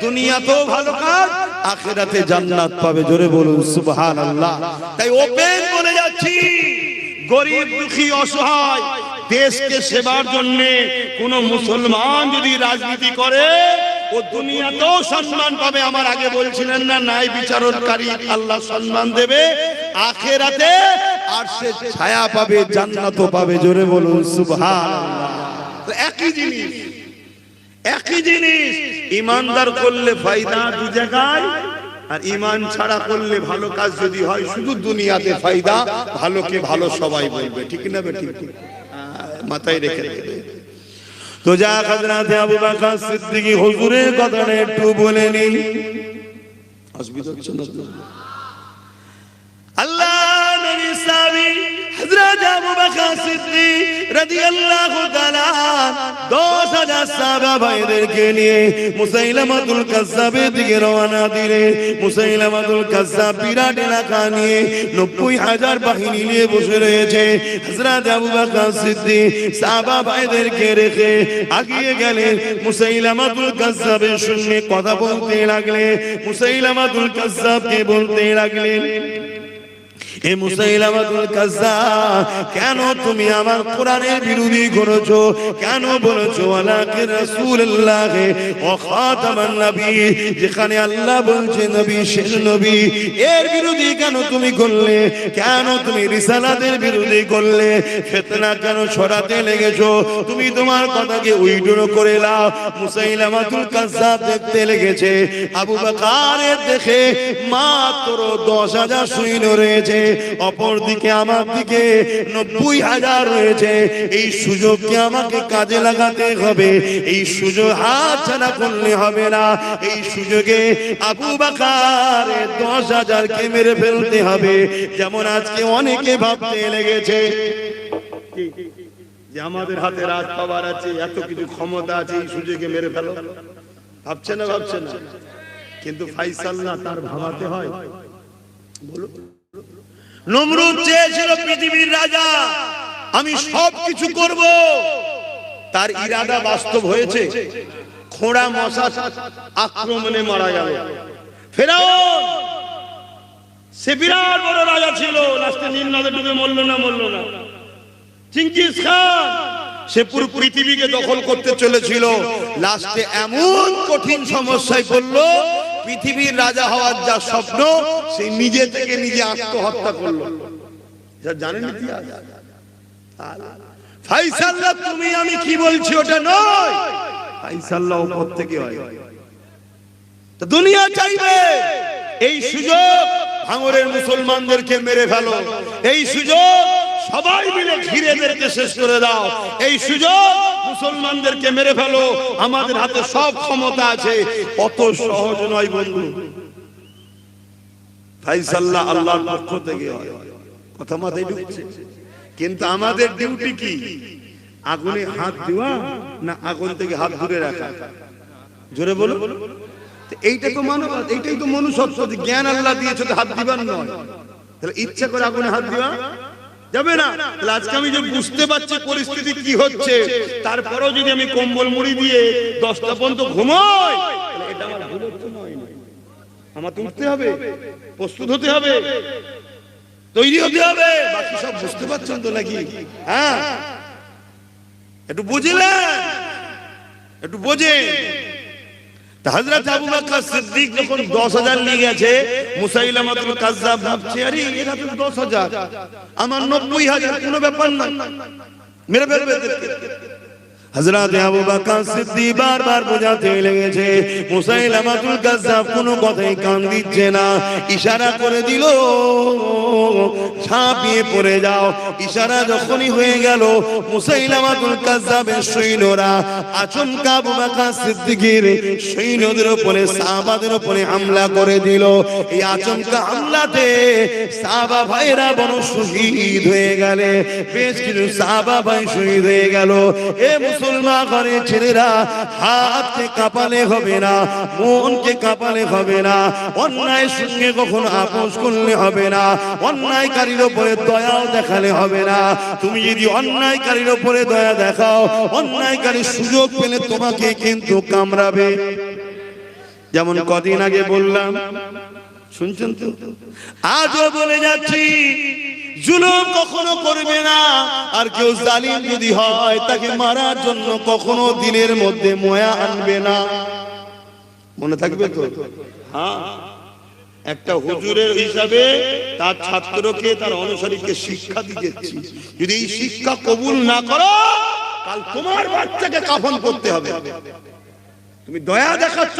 দুনিয়াতেও ভালো কাজ, আখিরাতে জান্নাত পাবে। জোরে বলুন সুবহানাল্লাহ। তাই ওপেন বলে যাচ্ছি, গরিব দুঃখী অসহায় দেশকে সেবার জন্য কোন মুসলমান যদি রাজনীতি করে, ও দুনিয়াতেও সম্মান পাবে। আমার আগে বলছিলেন না, ন্যায় বিচারকারী আল্লাহ সম্মান দেবে, আখিরাতে আরশে ছায়া পাবে, জান্নাতও পাবে। জোরে বলুন সুবহানাল্লাহ। একই জিনিস, একই জিনিস। ইমানদার করলে ফায়দা দু জায়গায়, আর ঈমান ছাড়া করলে ভালো কাজ যদি হয় শুধু দুনিয়াতে ফায়দা, ভালোকে ভালো সবাই বলবে। ঠিক না বেটি? মাথায় রেখে দেবে। তো যা হযরত আবু বকর সিদ্দিকী হুজুরের কথাটা একটু বলে নি। অসুবিধা হচ্ছে না? হযরত আবু বকর সিদ্দিক রাদিয়াল্লাহু তাআলা 10,000 সাহাবা ভাইদেরকে নিয়ে মুসাইলামাতুল কাজ্জাবের দিকে রওনা দিলেন। মুসাইলামাতুল কাজ্জাব বিরাট এলাকা নিয়ে 90,000 বাহিনী নিয়ে বসে রয়েছে। হযরত আবু বকর সিদ্দিক সাহাবা ভাইদেরকে রেখে আগিয়ে গেলেন। মুসাইলামাতুল কাজ্জাবের সঙ্গে কথা বলতে লাগলেন। মুসাইলামাতুল কাজ্জাবকে বলতে লাগলেন, এ মুসাইলামাতুল কাজ্জাব, কেন তুমি আমার কোরআনের বিরোধী করেছো? কেন বলেছো ওয়ালাকি রাসূলুল্লাহ ওয়া খাতামান নবী, যেখানে আল্লাহ বলছে নবী শেষ নবী, এর বিরোধী কেন তুমি করলে? কেন তুমি রিসালাতের বিরোধী করলে? ফিতনা কেন ছড়াতে লেগেছো? তুমি তোমার কথাকে উইড্রো করে নাও। মুসাইলামাতুল কাজ্জাব দেখতে লেগেছে আবু বকরের দেখে মাত্র 10,000 সৈন্য রয়েছে, অপরদিকে আমার দিকে 90,000 রয়েছে। এই সুযোগকে আমাকে কাজে লাগাতে হবে, এই সুযোগ হাতছাড়া করলে হবে না। এই সুযোগে আবু বকর 10,000 কে মেরে ফেলতে হবে। যেমন আজকে অনেকে ভাবতে লেগেছে যে আমাদের হাতে রাজ পাওয়ার আছে, এত কিছু ক্ষমতা আছে, এই সুযোগে মেরে ফেলো। ভাবছে না? ভাবছে না। কিন্তু ফাইসাল না, তার ভাবাতে হয়। বলো, নমরুদ চেয়েছিল পৃথিবীর রাজা, আমি সব কিছু করব। তার ইরাদা বাস্তব হয়েছে। খোঁড়া মশা আক্রমণে মারা গেল। ফেরাউন সে বিরাট বড় রাজা ছিল, লাস্টে নীল নদে ডুবে মরল না। চিঙ্গিস খান সে পুরো পৃথিবীকে দখল করতে চলেছিল। লাস্টে এমন কঠিন সমস্যায় পড়ল, পৃথিবীর রাজা হওয়ার যা স্বপ্ন, সে নিজে থেকে নিজে আত্মহত্যা করলো। জানেন ইতিহাস? ফাইসাল্লাহ তুমি আমি কি বলছি ওটা নয়, ফাইসাল্লাহ উপর থেকে হয়। তো দুনিয়া চাইবে এই সুযোগ ভাঙরের মুসলমানদেরকে মেরে ফেলো, এই সুযোগ সবাই মিলে ঘিরেদেরকে শেষ করে দাও, এই সুযোগ মুসলমানদেরকে মেরে ফেলো, আমাদের হাতে সব ক্ষমতা আছে। অত সহজ নয় বন্ধু। ফাইসাল্লাহ আল্লাহর পক্ষ থেকে হয়। কথা মাথায় ঢুকছে? কিন্তু আমাদের ডিউটি কি? আগুনে হাত দেওয়া না আগুন থেকে হাত দূরে রাখা? জোরে বলো। এইটা তো মানব, এইটাই তো মনুষ্যত্ব। জ্ঞান আল্লাহ দিয়েছে, হাত দিবার নয়। তাহলে ইচ্ছা করে আগুনে হাত দেওয়া যাবে না। আজকে আমি যে বুঝতে পারছি পরিস্থিতি কি হচ্ছে, তারপরেও যদি আমি কম্বল মুড়ি দিয়ে 10টা পর্যন্ত ঘুমাই, এটা আমার ভুল হচ্ছে নয়। আমাকে উঠতে হবে, প্রস্তুত হতে হবে, তৈরি হতে হবে। বাকি সব বুঝতে পারছেন তো নাকি? হ্যাঁ, একটু বুঝলেন, একটু বোঝে। হযরত আবু বকর সিদ্দিক যখন 10,000 নিয়ে গেছে, মুসাইলামাতুল কাজ্জাব ভাবছে, আরে এরা তো 10,000, আমার 90,000, কোনো ব্যাপার না, মেরে ফেলবে। হযরত আবু বকর সিদ্দিক বারবার বোঝাতে লেগেছে, মুসাইলামাতুল কাজ্জাব কোনো কথাই কান দিচ্ছে না। ইশারা করে দিল, ঝাঁপিয়ে পড়ে যাও। ইশারা যখনই হয়ে গেল, মুসাইলামাতুল কাজ্জাবের সৈন্যরা আচমকা আবু বকর সিদ্দিকের সৈন্যদের উপরে, সাহাবাদের উপরে হামলা করে দিল। এই আচমকা হামলাতে সাহাবা ভাইরা বড় শহীদ হয়ে গেলে, বেশ কিছু সাহাবা ভাই শহীদ হয়ে গেল। এ মুসলমান ঘরের ছেলেরা, হাতকে কাঁপালে হবে না, মনকে কাঁপালে হবে না, অন্যায়ের সঙ্গে কখনো আপোষ করলে হবে না, অন্যায়কারীর উপরে দয়াও দেখালে হবে না। তুমি যদি অন্যায়কারীর উপরে দয়া দেখাও, অন্যায়কারীর সুযোগ পেলে তোমাকে কিন্তু কামড়াবে। যেমন কদিন আগে বললাম, শুনছেন তো? আজও বলে যাচ্ছি, জুলুম কখনো করবে না। আর কেউ জালিম যদি হয়, তাকে মারার জন্য কখনো দিলের মধ্যে মায়া আনবে না। মনে থাকবে তো? হ্যাঁ, একটা হুজুরের হিসাবে তার ছাত্রকে, তার অনুসারীকে শিক্ষা দিচ্ছি, যদি এই শিক্ষা কবুল না করো, কাল তোমার বাচ্চাকে কাফন করতে হবে। তুমি দয়া দেখাচ্ছ,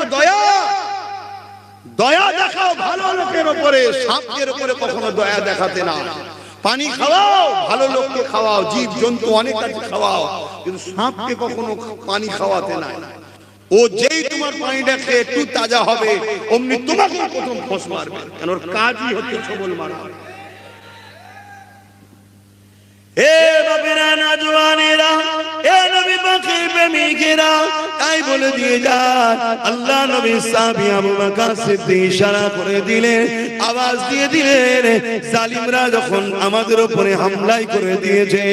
দয়া দেখাও ভালো লোকের উপরে, সাপের উপরে কখনো দয়া দেখাতে না। পানি খাওয়াও, ভালো লোককে খাওয়াও, জীব জন্তু অনেক আছে খাওয়াও, কিন্তু সাপকে কখনো পানি খাওয়াতে না। ও যেই তোমার পানিটা খেয়ে একটু তাজা হবে, অমনি তোমাকে প্রথম ফোঁস মারবে, কারণ ওর কাজই হচ্ছে ছবল মারা। এ বাপেরা নওজওয়ানেরা, এ নবী পাকের প্রেমিকেরা, তাই বলে দিয়ে যায় আল্লাহ নবী সাহাবী আবু বকর সিদ্দিক ইশারা করে দিলেন, আওয়াজ দিয়ে দিলেন, জালিমরা যখন আমাদের উপরে হামলাই করে দিয়েছে,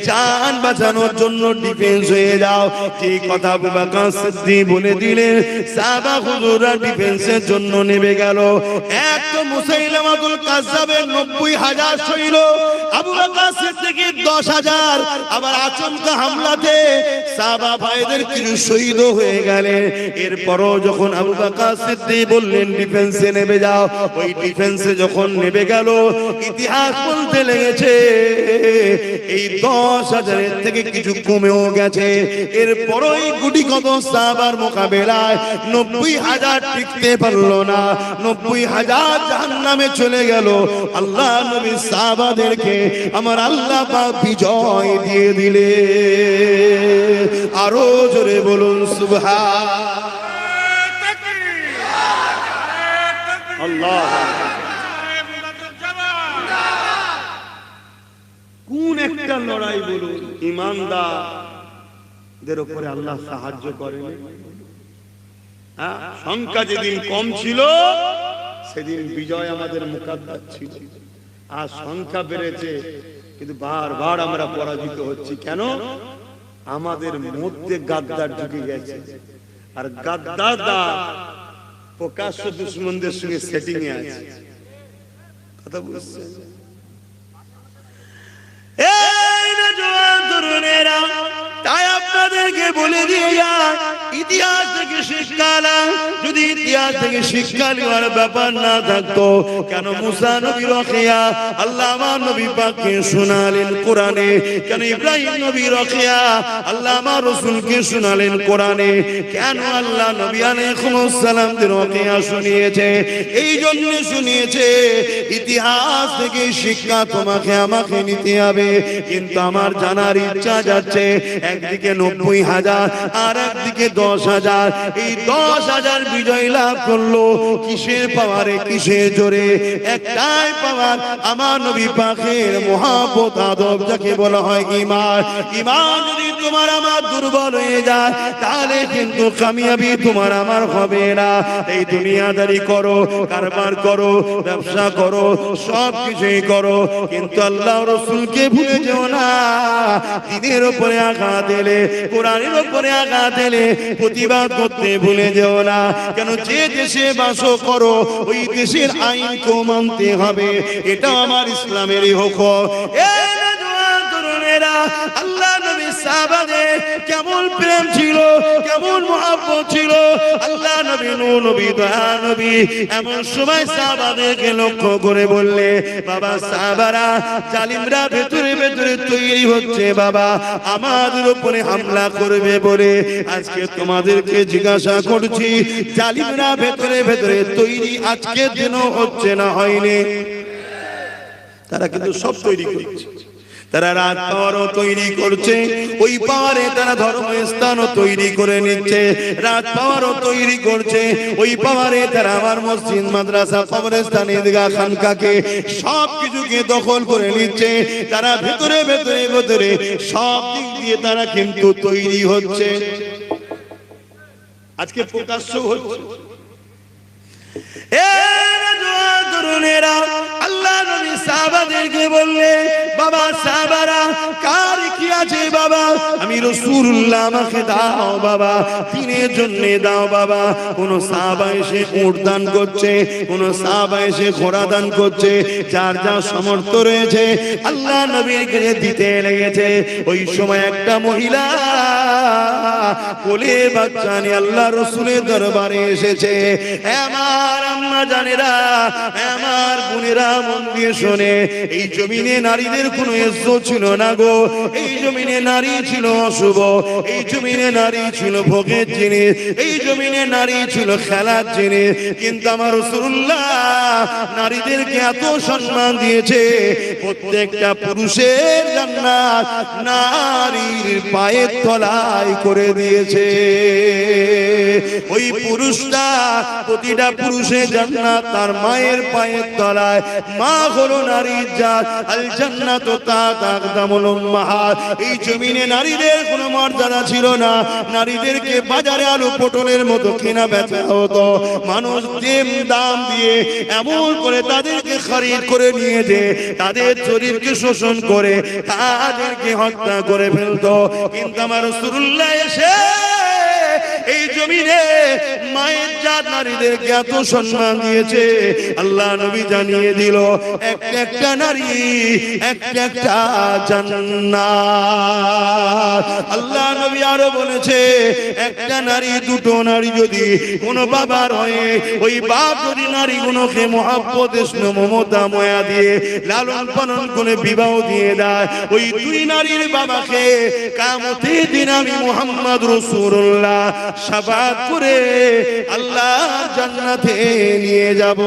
জান বাঁচানোর জন্য ডিফেন্স হয়ে যাও। ঠিক কথা আবু বকর সিদ্দিক বলে দিলেন, সাহাবা হুজুররা ডিফেন্সের জন্য নেমে গেল। এক তো মুসাইলামাতুল কাজ্জাবের 90,000 সৈন্য, আবু বকর সিদ্দিকের 10,000, আবার আচমকা হামলাতে সাহাবা ভাইদের কিছু শহীদ হয়ে গেলেন। এরপরও যখন আবু বকর সিদ্দিক বললেন ডিফেন্সে নেমে যাও, ওই ডিফেন্সে যখন নেমে গেল, ইতিহাস বলতে লেগেছে এই 10,000 থেকে কিছু কমেও গেছে। এরপরও এই গুটি কত সাহাবার মোকাবেলায় 90,000 টিকতে পারলো না, 90,000 জাহান্নামে চলে গেল। আল্লাহ নবী সাহাবাদেরকে আমার আল্লাহ পাক বিজয় দিয়ে দিলে। আরো জোরে বলুন সুবহান আল্লাহ। কোন একটা লড়াই বলুন ইমানদারদের উপরে আল্লাহ সাহায্য করেন? সংখ্যা যেদিন কম ছিল সেদিন বিজয় আমাদের মুকাদ্দার ছিল, আর সংখ্যা বেড়েছে কিন্তু বারবার আমরা পরাজিত হচ্ছি। কেন? আমাদের মধ্যে গাদ্দার ঢুকে গেছে, আর গাদ্দাররা প্রকাশ্য দুশমনদের সঙ্গে সেটিং এ আছে। কথা বুঝছেন? এই নওজোয়ান তরুণেরা, তাই আপনাদেরকে বলে দিয়ে যায়, ইতিহাস থেকে শিক্ষা নাও। যদি ইতিহাস থেকে শিক্ষা নেওয়ার ব্যাপার না থাকতো, কেন মুসা নবী রখিয়া আল্লাহ আমার নবী পাককে শোনালেন কোরআনে? কেন ইব্রাহিম নবী রখিয়া আল্লাহ আমার রাসূলকে শোনালেন কোরআনে? কেন আল্লাহ নবী আলাইহিস সালামদের রখিয়া শুনিয়েছে? এই জন্য শুনিয়েছে, ইতিহাস থেকে শিক্ষা তোমাকে আমাকে নিতে হবে। কিন্তু আমার জানার ইচ্ছা যাচ্ছে, একদিকে 90,000 আর একদিকে 10,000, এই 10,000 বিজয় লাভ করলো কিসের পাওয়ারে, কিসের জোরে? একটাই পাওয়ার, আমার নবী পাকের মহব্বত আদব, যাকে বলা হয় ঈমান। ঈমান যদি তোমার আমার দুর্বল হয়ে যায়, তাহলে কিন্তু কামিয়াবি তোমার আমার হবে না। এই দুনিয়াদারি করো, কারবার করো, ব্যবসা করো, সব কিছুই করো, কিন্তু আল্লাহ রাসূলকে ভুলে যেও না। দ্বীনের উপরে আঘাত এলে, কোরআনের উপরে আঘাত এলে প্রতিবাদ করতে ভুলে যেও না। কেন? যে দেশে বাস করো ওই দেশের আইনকে মানতে হবে, এটা আমার ইসলামেরই হুকুম। এই নওজোয়ান তরুণেরা, আল্লাহ নবী সাহাবাদের কেমন প্রেম ছিল, কেমন মহব্বত ছিল। আল্লাহ নবী, নূর নবী, দয়া নবী এমন সময় সাহাবাদেরকে লক্ষ্য করে বললে, বাবা সাহাবারা, জালিমরা ভেতরে ভেতরে তৈরি হচ্ছে বাবা, আমাদের উপরে হামলা করবে বলে। আজকে তোমাদেরকে জিজ্ঞাসা করছি, জালিমরা ভেতরে ভেতরে তৈরি আজকের দিনও হচ্ছে না হয়নি? তারা কিন্তু সব তৈরি করছে। তারা রাত পাওয়ারও তৈরি করছে, ওই পাওয়ারে তারা ধর্মস্থানও তৈরি করে নিচ্ছে। রাত পাওয়ারও তৈরি করছে, ওই পাওয়ারে তারা আমার মসজিদ, মাদ্রাসা, কবরস্থান, ঈদগাহ, খানকাকে সব কিছুকে দখল করে নিচ্ছে। তারা ভেতরে ভেতরে ভেতরে সব দিক দিয়ে তারা কিন্তু তৈরি হচ্ছে, আজকে প্রকাশ্য হচ্ছে। আল্লাহ নবী সাহাবাদেরকে বললে, বাবা সাহাবারা, কার কি আছে বাবা? আমি রাসূলুল্লাহ, আমাকে দাও বাবা, দ্বীনের জন্য দাও বাবা। কোন সাহাবা এসে উট দান করছে, কোন সাহাবা এসে ঘোড়া দান করছে, যার যা সামর্থ্য রয়েছে আল্লাহ নবীর কাছে দিতে লেগেছে। ওই সময় একটা মহিলা কোলে বাচ্চা নিয়ে আল্লাহ রাসূলের দরবারে এসেছে। আমার আম্মা জানেরা, আমার বোনেরা, মন দিয়ে শোনে, এই জমিনে নারীদের কোনো ইজ্জত ছিল না গো। এই জমিনে নারী ছিল অশুভ, এই জমিনে নারী ছিল ভোগের জিনিস, এই জমিনে নারী ছিল খেলার জিনিস। কিন্তু আমার রাসূলুল্লাহ নারীদেরকে এত সম্মান দিয়েছে, প্রত্যেকটা পুরুষের জান্নাত নারীর পায়ের তলায় করে দিয়েছে। ওই পুরুষটা, প্রতিটা পুরুষের জান্নাত তার মায়ের পায়ের তলায়। মা হলো নারীর জাত, আল জান্নাতু তাহতা আকদামুল উম্মাহাত। এই জমিনে নারীদের কোনো মর্যাদা ছিল না, নারীদেরকে বাজারে আলু পটলের মতো কেনা বেচা হতো। মানুষ দাম দিয়ে এমন করে তাদেরকে খরিদ করে নিয়ে যে তাদের শরীরকে শোষণ করে তাদেরকে হত্যা করে ফেলতো। কিন্তু আমার রাসূলুল্লাহ এসে এই জমিনে মায়ের জাত নারীদেরকে এত সম্মান দিয়েছে। আল্লাহ নবী জানিয়ে দিল একটা একটা নারী একটা একটা জান্নাত। আল্লাহ নবী আরো বলেছে একটা নারী দুটো নারী যদি কোন বাবার হয়ে ওই বাপ যদি নারীগুলোকে মহব্বত স্নেহ মমতা মায়া দিয়ে লালন পালন করে বিবাহ দিয়ে দেয়, ওই দুই নারীর বাবাকে কিয়ামতের দিন আমি মুহাম্মদ রাসূলুল্লাহ শাফাআত করে আল্লাহ জান্নাতে নিয়ে যাব।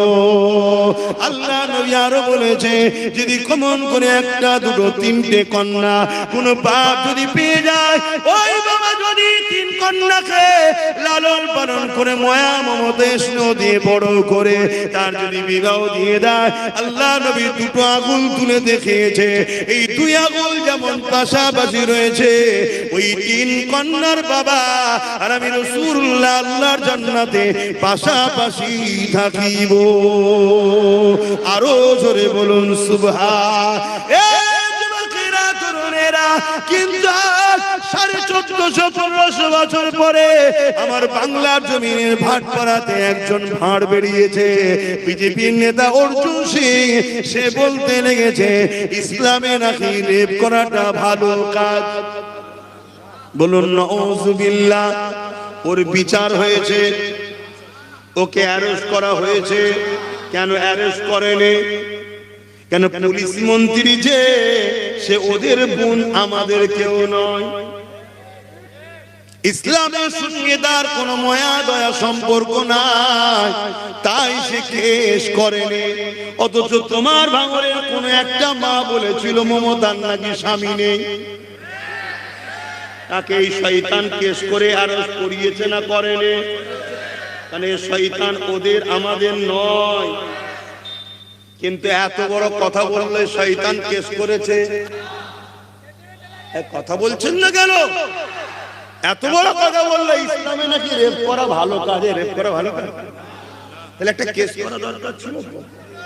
আল্লাহ নবী আরো বলেছে যদি কমন করে একটা দুটো তিনটে কন্যা কোন বাপ যদি পেয়ে যায়, ওই বাবা যদি তিন কন্যাকে লালন পালন করে মায়া মমতা স্নেহ দিয়ে বড় করে তার যদি বিবাহ দিয়ে দেয়, আল্লাহ নবী দুটো আঙুল তুলে দেখিয়েছে এই দুই আঙুল যেমন পাশাপাশি রয়েছে, ওই তিন কন্যার বাবা আর আমি রাসূলুল্লাহ আল্লাহর জান্নাতে পাশাপাশি থাকিব। আরো জোরে বলুন সুবহান। কিন্তু 1450 বছর পরে আমার বাংলার জমিনের ভাটপাড়াতে একজন ভাঁড় বেরিয়েছে, বিজেপির নেতা অর্জুন সিং। সে বলতে লেগেছে ইসলামে নাকি রেপ করাটা ভালো কাজ। বলুন নাউযুবিল্লাহ। ওর বিচার হয়েছে, ওকে অ্যারেস্ট করা হয়েছে। কেন অ্যারেস্ট করেনি? কেন পুলিশ মন্ত্রী যে সে ওদের বোন, আমাদের কেউ নয়। ইসলামের সঙ্গে তার কোনো মায়া দয়া সম্পর্ক নাই, তাই সে কেস করেনি। অথচ তোমার ভাঙরের কোন একটা মা বলেছিল মমতার নাকি স্বামী নেই, তাকে এই শয়তান কেস করে অ্যারেস্ট করিয়েছে না করেনি? কারণ এই শয়তান ওদের আমাদের নয়। কিন্তু এত বড় কথা বললে শয়তান কেস করেছে, কথা বলছেন না কেন? এত বড় কথা বললে ইসলামে নাকি রেপ করা ভালো কাজে, রেপ করা ভালো কাজ, তাহলে একটা কেস করা দরকার ছিল,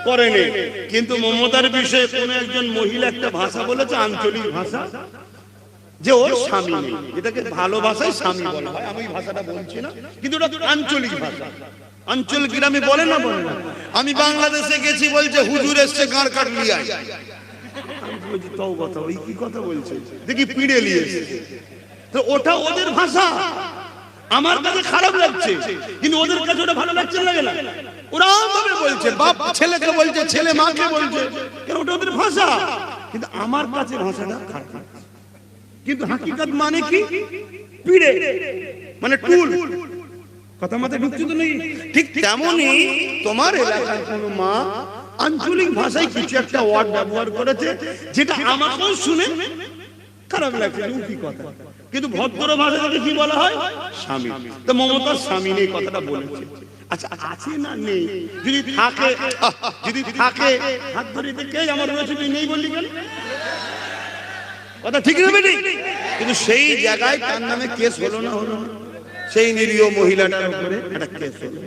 করেনি। কিন্তু মমতার বিষয়ে কোন একজন মহিলা একটা ভাষা বলেছে, আঞ্চলিক ভাষা, যে ওর স্বামী নেই, যেটাকে ভালোবাসায় স্বামী বলা হয়। আমি ভাষাটা বলছি না, কিন্তু ওটা আঞ্চলিক ভাষা। অঞ্চল গ্রামে বলে না, বলে না। আমি বাংলাদেশে গেছি, বলছে হুজুর এসছে গাঁর কাটলিয়া। আমি বলছি তাও কথা, ওই কি কথা বলছে, দেখি পিড়ে লিয়েছে। তো ওটা ওদের ভাষা, আমার কাছে খারাপ লাগছে, কিন্তু ওদের কাছে ওটা ভালো লাগছে, লাগে না? ওরা ভাবে বলছে, বাপ ছেলেকে বলছে, ছেলে মাকে বলছে, কেন ওটা ওদের ভাষা। কিন্তু আমার কাছে ভাষাটা খারাপ। কিন্তু হাকিকত মানে কি? পিড়ে মানে টুল। কথা মাথায় ঢুকছে তো নেই? ঠিক তেমনই তোমার এলাকার কোন মা আঞ্চলিক ভাষায় কিছু একটা ওয়ার্ড ব্যবহার করেছে, যেটা আমাকেও শুনে খারাপ লাগছে, কি কথা। কিন্তু ভদ্র ভাষাতে কি বলা হয়? স্বামী। তো মমতার স্বামী নেই কথাটা বলেছে। আচ্ছা, আছে না নেই? যদি থাকে, যদি থাকে হাত ধরে দেখে আমার রয়েছে, নেই বললি কেন? কথা ঠিক হবে ঠিক, কিন্তু সেই জায়গায় তার নামে কেস হলো না, হলো না? সেই নিরীহ মহিলাটার উপরে একটা কেস হলো,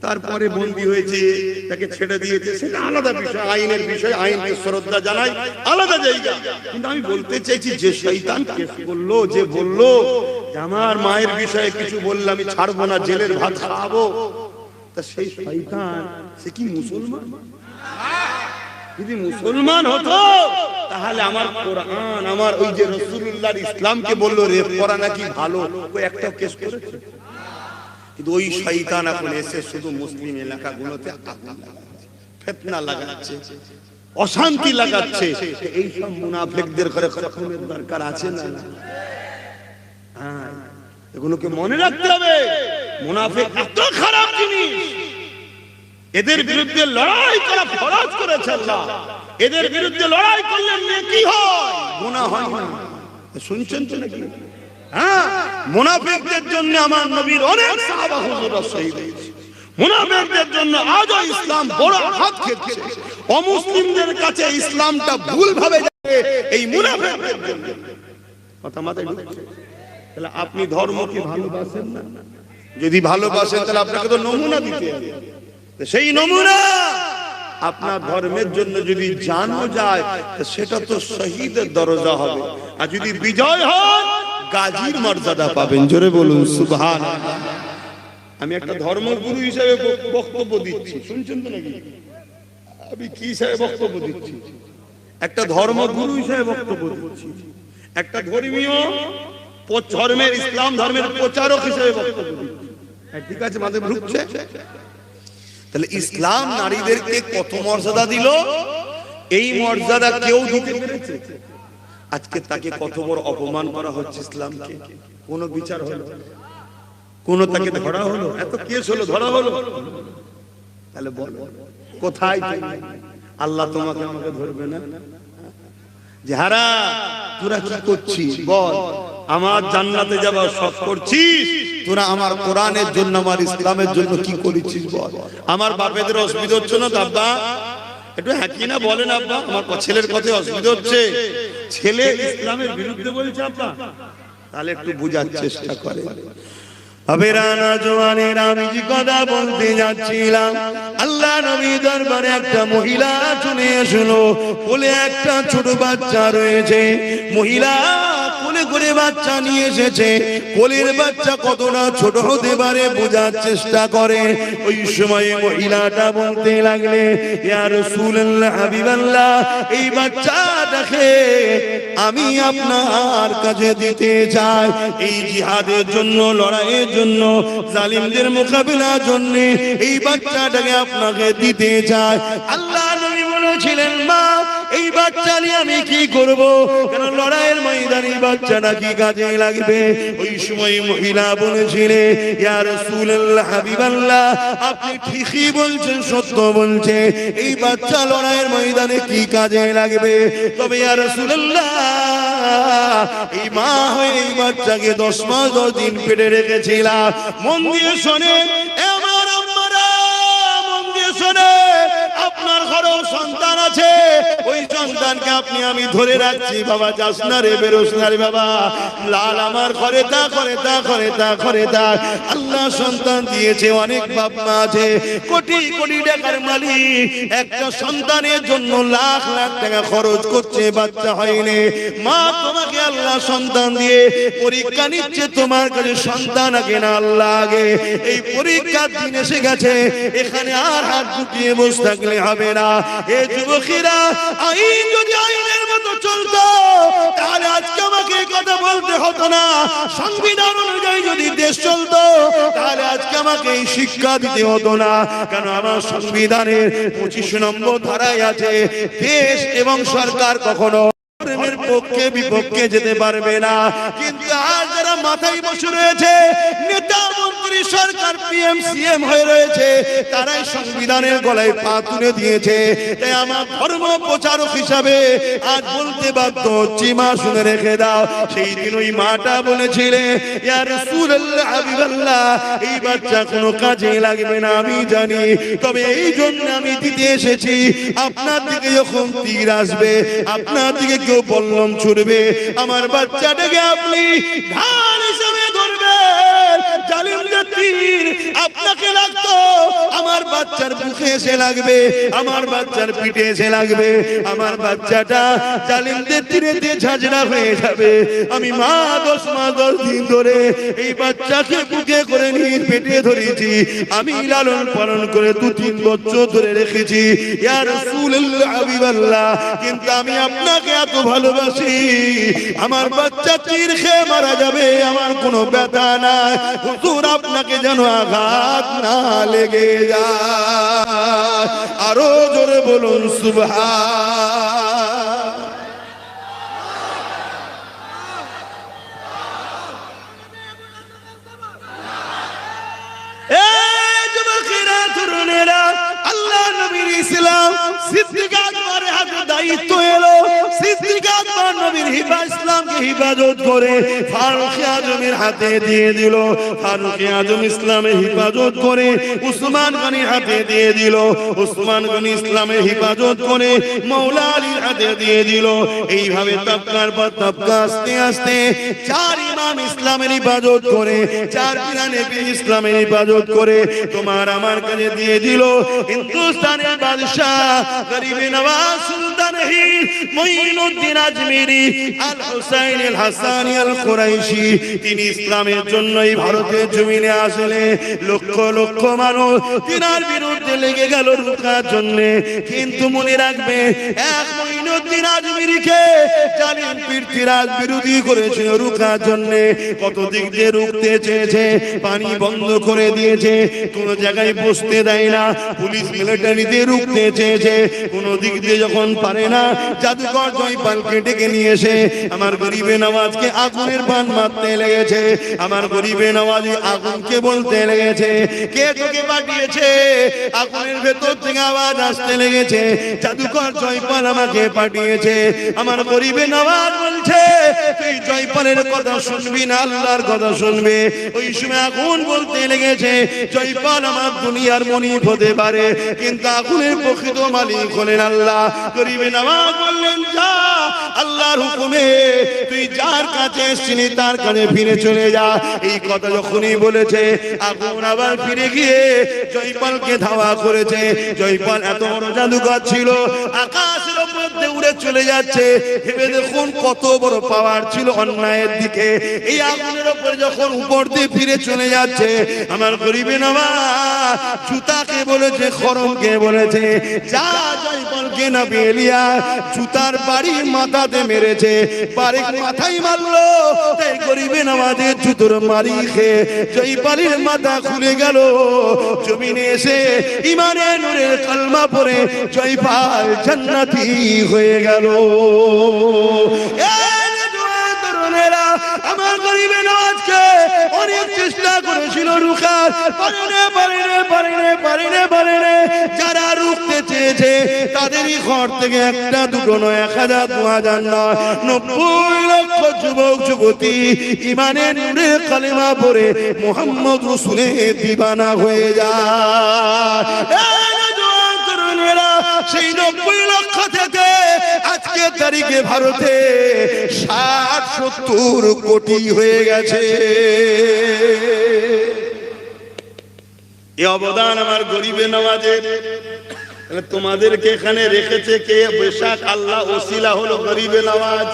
তারপরে বন্দী হয়েছে, তাকে ছেড়ে দিয়েছে, সেটা আলাদা বিষয়, আইনের বিষয়, আইনকে শ্রদ্ধা জানাই, আলাদা জায়গা। কিন্তু আমি বলতে চাইছি, যে শয়তান কেস করলো, যে বললো আমার মায়ের বিষয়ে কিছু বললে আমি ছাড়বো না, জেলের ভাত খাওয়াবো, তা সেই শয়তান সে কি মুসলমান? যদি মুসলমান হতো তাহলে আমার কোরআন, আমার ওই যে রাসূলুল্লাহর ইসলামকে বললো রেপ করা নাকি ভালো, ওই একটা কেস করেছে। কিন্তু ওই শয়তান এখন এসে শুধু মুসলিম এলাকাগুলোতে ফিতনা লাগাচ্ছে, অশান্তি লাগাচ্ছে। এই সব মুনাফিকদের ঘরে খতমের দরকার আছে না? হ্যাঁ, এগুলোকে মনে রাখতে হবে। মুনাফিক এত খারাপ জিনিস, এদের বিরুদ্ধে লড়াই করা ফরজ করেছে আল্লাহ। এদের বিরুদ্ধে লড়াই করলে নেকি হয়, গুনাহ হয় না। শুনছেন তো নাকি? হ্যাঁ, মুনাফিকদের জন্য আমার নবীর অনেক সাহাবা হুজুররা শহীদ হয়েছে, মুনাফিকদের জন্য আজও ইসলাম বড় আঘাত খেয়েছে। অমুসলিমদের কাছে ইসলামটা ভুল ভাবে যাবে এই মুনাফিকদের জন্য। কথা মাথায় ঢুকছে? তাহলে আপনি ধর্মকে ভালোবাসেন না? যদি ভালোবাসেন তাহলে আপনাকে তো নমুনা দিতে হবে। সেই নমুনা আপনার ধর্মের জন্য যদি জানও যায় সেটা তো শহীদের দরজা হবে, আর যদি বিজয় হয় গাজীর মর্যাদা পাবেন। জোরে বলুন সুবহানাল্লাহ। আমি একটা ধর্মগুরু হিসেবে বক্তব্য দিচ্ছি, শুনছেন তো নাকি? আমি কি হিসেবে বক্তব্য দিচ্ছি? একটা ধর্মগুরু হিসেবে বক্তব্য দিচ্ছি, একটা ধর্মীয় ধর্মের ইসলাম ধর্মের প্রচারক হিসেবে বক্তব্য দিচ্ছি। ঠিক আছে, মাঝে ঢুকছে। তাহলে ইসলাম নারীদেরকে কত মর্যাদা দিল, এই মর্যাদা কেউ দিতে পেরেছে? আজকে তাকে কত বড় অপমান করা হচ্ছে ইসলামকে। কোন বিচার হলো? কোন তাকে ধরা হলো? এত কেস হলো, ধরা হলো? তাহলে বলো কোথায় আল্লাহ তোমাকে আমাকে ধরবে না? যে হারা তোরা কি করছিস বল, আমার জান্নাতে যাবার শখ করছিস, তোরা আমার কোরআনের জন্য আমার ইসলামের জন্য কি করেছিস বল। আমার বাপেদের অসুবিধা হচ্ছে না? আব্বা একটু হ্যাঁ কি না বলেন আব্বা, আমার ছেলের কথায় অসুবিধা হচ্ছে, ছেলে ইসলামের বিরুদ্ধে বলছে আব্বা, তাহলে একটু বোঝার চেষ্টা করে। কথা বলতে যাচ্ছিলাম, আল্লাহ নবী দরবারে একটা মহিলা চলে আসলো। কোলে একটা ছোট বাচ্চা রয়েছে, মহিলা কোলে করে বাচ্চা নিয়ে এসেছে। কোলের বাচ্চা কতটা ছোট হতে পারে বোঝার চেষ্টা করে। ওই সময় মহিলাটা বলতে লাগলে, ইয়া রাসূলুল্লাহ হাবিবাল্লাহ, এই বাচ্চাটাকে আমি আপনার কাছে দিতে চাই, এই জিহাদের জন্য, লড়াইয়ের জন্য, জালিমদের মোকাবিলার জন্য এই বাচ্চাটাকে আপনাকে দিতে চাই। আল্লাহ নবী বলেছিলেন, মা এই বাচ্চা নিয়ে আমি কি করব, কেন লড়াইয়ের ময়দানে বাচ্চাটা কি কাজে লাগবে? ওই সময় মহিলা বলেছিলেন, ইয়া রাসূলুল্লাহ হাবিবাল্লাহ, আপনি ঠিকই বলছেন, সত্য বলছে, এই বাচ্চা লড়াইয়ের ময়দানে কি কাজে লাগবে। তবে ইয়া রাসূলুল্লাহ, এই মা হয়ে এই বাচ্চাকে 10 মাস 10 দিন পেটে রেখেছিলাম। মন দিয়ে শোনে, আমার আম্মারা মন দিয়ে শোনে, আপনার ঘরেও সন্তান আছে, ওই সন্তানকে আপনি আমি ধরে রাখছি, বাবা যাস না রে, বেরোস না রে বাবা, লাল আমার ঘরে তা করে তা করে তা করে তা। আল্লাহ সন্তান দিয়েছে, অনেক বাপ মা আছে কোটি কোটি টাকার মালিক, একটা সন্তানের জন্য লাখ লাখ টাকা খরচ করছে, বাচ্চা হয়নি। মা তোমাকে আল্লাহ সন্তান দিয়ে পরীক্ষা নিচ্ছে, তোমার কাছে সন্তান আগে না আল্লাহ আগে। এই পরীক্ষার দিন এসে গেছে, এখানে আর হাত গুটিয়ে বসে থাকলে হবে না। এ যুবকেরা, আইন যদি আইনের মতো চলতো তাহলে আজকে আমাকে কথা বলতে হতো না। সংবিধান অনুযায়ী যদি দেশ চলতো তাহলে আজকে আমাকে এই শিক্ষা দিতে হতো না। কারণ আমার সংবিধানের 25 নম্বর ধারায় আছে, দেশ এবং সরকার কখনো ধর্মের পক্ষে বিপক্ষে যেতে পারবে না। কিন্তু আজ যারা মাথায় বসে রয়েছে, নেতা মন্ত্রী সরকার পিএম সিএম হয়ে রয়েছে, তারাই সংবিধানের গলায় পা তুলে দিয়েছে। তাই আমার ধর্ম প্রচারক হিসাবে আজ বলতে বাধ্য হচ্ছি, মা শুনে রেখে দাও, সেই দিন ওই মাটা বলেছিলেন, ইয়া রাসূলুল্লাহ হাবিবাল্লাহ, এই বাচ্চা কোনো কাজে লাগবে না আমি জানি, তবে এই জন্য আমি দিতে এসেছি, আপনার দিকে যখন তীর আসবে, আপনার দিকে কেউ বল্লম ছুড়বে, আমার বাচ্চাটাকে আপনি ঢাল হিসেবে ধরবেন। জালিমদের তীর আপনাকে লাগতো, আমার বাচ্চার বুকে এসে লাগবে, আমার বাচ্চার পিঠে এসে লাগবে, আমার বাচ্চাটা জালিমদের তীরে দিয়ে ঝাঁঝরা হয়ে যাবে। আমি মা 10 মাস 10 দিন ধরে এই বাচ্চাকে বুকে করে নিয়ে পেটে ধরেছি, আমি লালন পালন করে 2-3 বছর ধরে রেখেছি। ইয়া রাসূলুল্লাহ হাবিবাল্লাহ, কিন্তু আমি আপনাকে এত ভালোবাসি, আমার বাচ্চা তীর খেয়ে মারা যাবে, আমার কোনো ব্যথা নাই, হুজুর আপনাকে যেন আঘাত না লেগে যায়। আরো জোরে বলুন সুবহান। আল্লাহ নবীর ইসলাম সিদ্দিক আকবরের হাতে দায়িত্ব এলো, সিদ্দিক আকবর নবীর ইসলামকে হিফাজত করে ফারুক আজমের হাতে দিয়ে দিল। ফারুক আজম ইসলামের হিফাজত করে উসমান গনির হাতে দিয়ে দিল। উসমান গনি ইসলামের হিফাজত করে মওলা আলীর হাতে দিয়ে দিল। এইভাবে তবকার পর তবকা আস্তে আস্তে চার ইমাম ইসলামের হিফাজত করে, চার পিরানে ইসলামের হিফাজত করে তোমার আমার কাছে দিয়ে দিল। হিন্দুস্তানের বাদশাহ গরিবে নওয়াজ সুলতান মুঈনুদ্দিন আজমিরি আল হুসাইন আল হাসানি আল কুরাইশি, তিনি ইসলামের জন্য এই ভারতের জমিনে আসলে লক্ষ লক্ষ মানুষ তিনার বিরুদ্ধে লেগে গেল রুখার জন্য। কিন্তু মনে রাখবে, এক মুঈনুদ্দিন আজমিরিকে জালিম পৃথ্বীরাজ বিরোধী করেছে রুখার জন্য। কত দিক দিয়ে রুখতে চেয়েছে, পানি বন্ধ করে দিয়েছে, কোন জায়গায় বসতে দেয় না, পুলিশ মিলিটারি দিয়ে রুখতে চেয়েছে, কোন দিক দিয়ে যখন পারে না জাদুকর জয়পালকে ডেকে নিয়ে এসে আমার গরিবে নওয়াজকে আগুনের বান মারতে লেগেছে। আমার গরিবে নওয়াজ আগুনকে বলতে লেগেছে, কে তোকে পাঠিয়েছে? আগুনের ভেতর থেকে আওয়াজ আসতে লেগেছে, জাদুকর জয়পাল আমাকে পাঠিয়েছে। আমার গরিবে নওয়াজ বলছে, তুই জয়পালের কথা শুনবি না, আল্লাহর কথা শুনবে। ওই সময় আগুন বলতে লেগেছে, জয়পাল আমার দুনিয়ার মনিব হতে পারে, কিন্তু আগুনের প্রকৃত মালিক হলেন আল্লাহ। গরিবে নওয়াজ বললেন, যা, আল্লাহর হুকুমে তুই যার কাছে এসেছিলি তার কাছে ফিরে চলে যা। এই কথা যখনই বলেছে, আগুন আবার ফিরে গিয়ে জয়পালকে ধাওয়া করেছে। জয়পাল এত বড় জাদুকর ছিল, আকাশের উপর দিয়ে উড়ে চলে যাচ্ছে। ভেবে দেখুন কত বড় পাওয়ার ছিল অন্যায়ের দিকে। এই আগুনের উপর যখন উপর দিয়ে ফিরে চলে যাচ্ছে, আমার গরিবে নওয়াজ জুতাকে বলেছে, খরমকে বলেছে, যা জয়পালকে না বেলিয়া জুতার বাড়ি মাথাতে মেরেছে, বারেক মাথায় মারলো। তাই গরিবে নওয়াজের জুতোর মারি খেয়ে জয়পালের মাথা খুলে গেল। জমিনে এসে ইমানের নূরের কালমা পড়ে জয়পাল জান্নাতি হয়ে গেল। আমার গরিবে নওয়াজকে অনেক চেষ্টা করেছিল রুখার, পারেনে। যারা রুখতে চেয়েছে তাদেরই ঘর থেকে একটা দুটো নয়, 1000 2000 নয়, 90 লক্ষ যুবক যুবতী ইমানের নূরের কালেমা পড়ে মুহাম্মদ রাসূলের দিবানা হয়ে যায়। সেই 90 লক্ষ থেকে আজকে তারিখে ভারতে 60-70 কোটি হয়ে গেছে। এই অবদান আমার গরিবে নওয়াজের। তোমাদেরকে এখানে রেখেছে কে? বেশাক আল্লাহ ওসিলা হলো গরিবে নওয়াজ।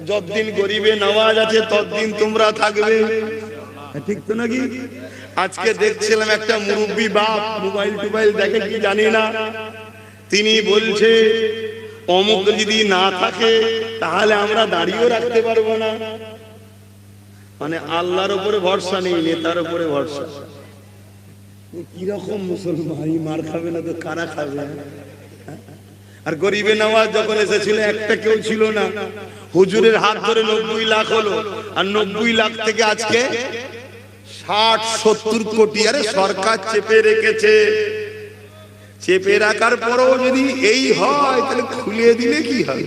যতদিন গরিবে নওয়াজ আছে ততদিন তোমরা থাকবে, ঠিক তো নাকি? আজকে দেখছিলাম একটা মুরব্বী বাপ, মোবাইল দেখে কি জানি না, তিনি বলছে অমুক যদি না থাকে তাহলে আমরা দাঁড়িয়েও রাখতে পারবো না। মানে আল্লাহর উপরে ভরসা নেই, নেতার উপরে ভরসা। কিরকম মুসলমান, মার খাবে না তো কারা খাবে? আর গরিবে নওয়াজ যখন এসেছিল একটা কেউ ছিল না, হুজুরের হাত ধরে 90 লাখ হলো, আর 90 লাখ থেকে আজকে 60-70 কোটি। আরে সরকার চেপে রেখেছে, চেপে রাখার পরও যদি এই হয় তাহলে খুলে দিলে কি হয়?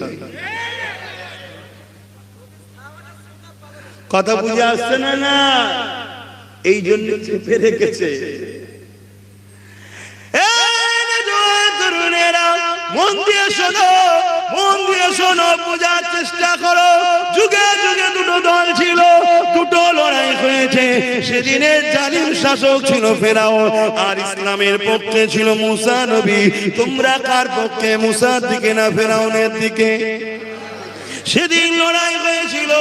কথা বুঝে আসছে না? না, এই জন্য চেপে রেখেছে। মন দিয়ে শোনো, বোঝার চেষ্টা করো। যুগে যুগে দুটো দল ছিল, দুটো লড়াই হয়েছে। সেদিনের জালিম শাসক ছিল ফেরাউন, আর ইসলামের পক্ষে ছিল মুসা নবী। তোমরা কার পক্ষে, মুসার দিকে না ফেরাউনের দিকে? সেদিন লড়াই হয়েছিল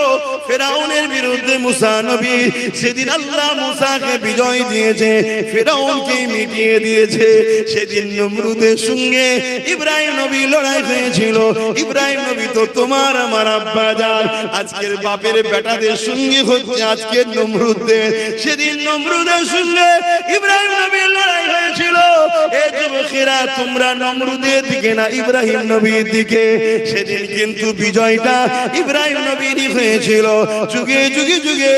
ফেরাউনের বিরুদ্ধে মুসা নবী। সেদিন আল্লাহ মুসাকে বিজয় দিয়েছে, ফেরাউনকে মিটিয়ে দিয়েছে। সেদিন নমরুদের সঙ্গে ইব্রাহিম নবী লড়াই হয়েছিল। ইব্রাহিম নবী তো তোমার আমার আব্বা জান, আজকের বাপের বেটাদের সঙ্গে হচ্ছে আজকের নমরুদের। সেদিন নমরুদের সঙ্গে ইব্রাহিম নবীর লড়াই হয়েছিল। এই যুবকেরা তোমরা নমরুদের দিকে না ইব্রাহিম নবীর দিকে। সেদিন কিন্তু বিজয়টা ইব্রাহিম নবীরই হয়েছিল। যুগে যুগে যুগে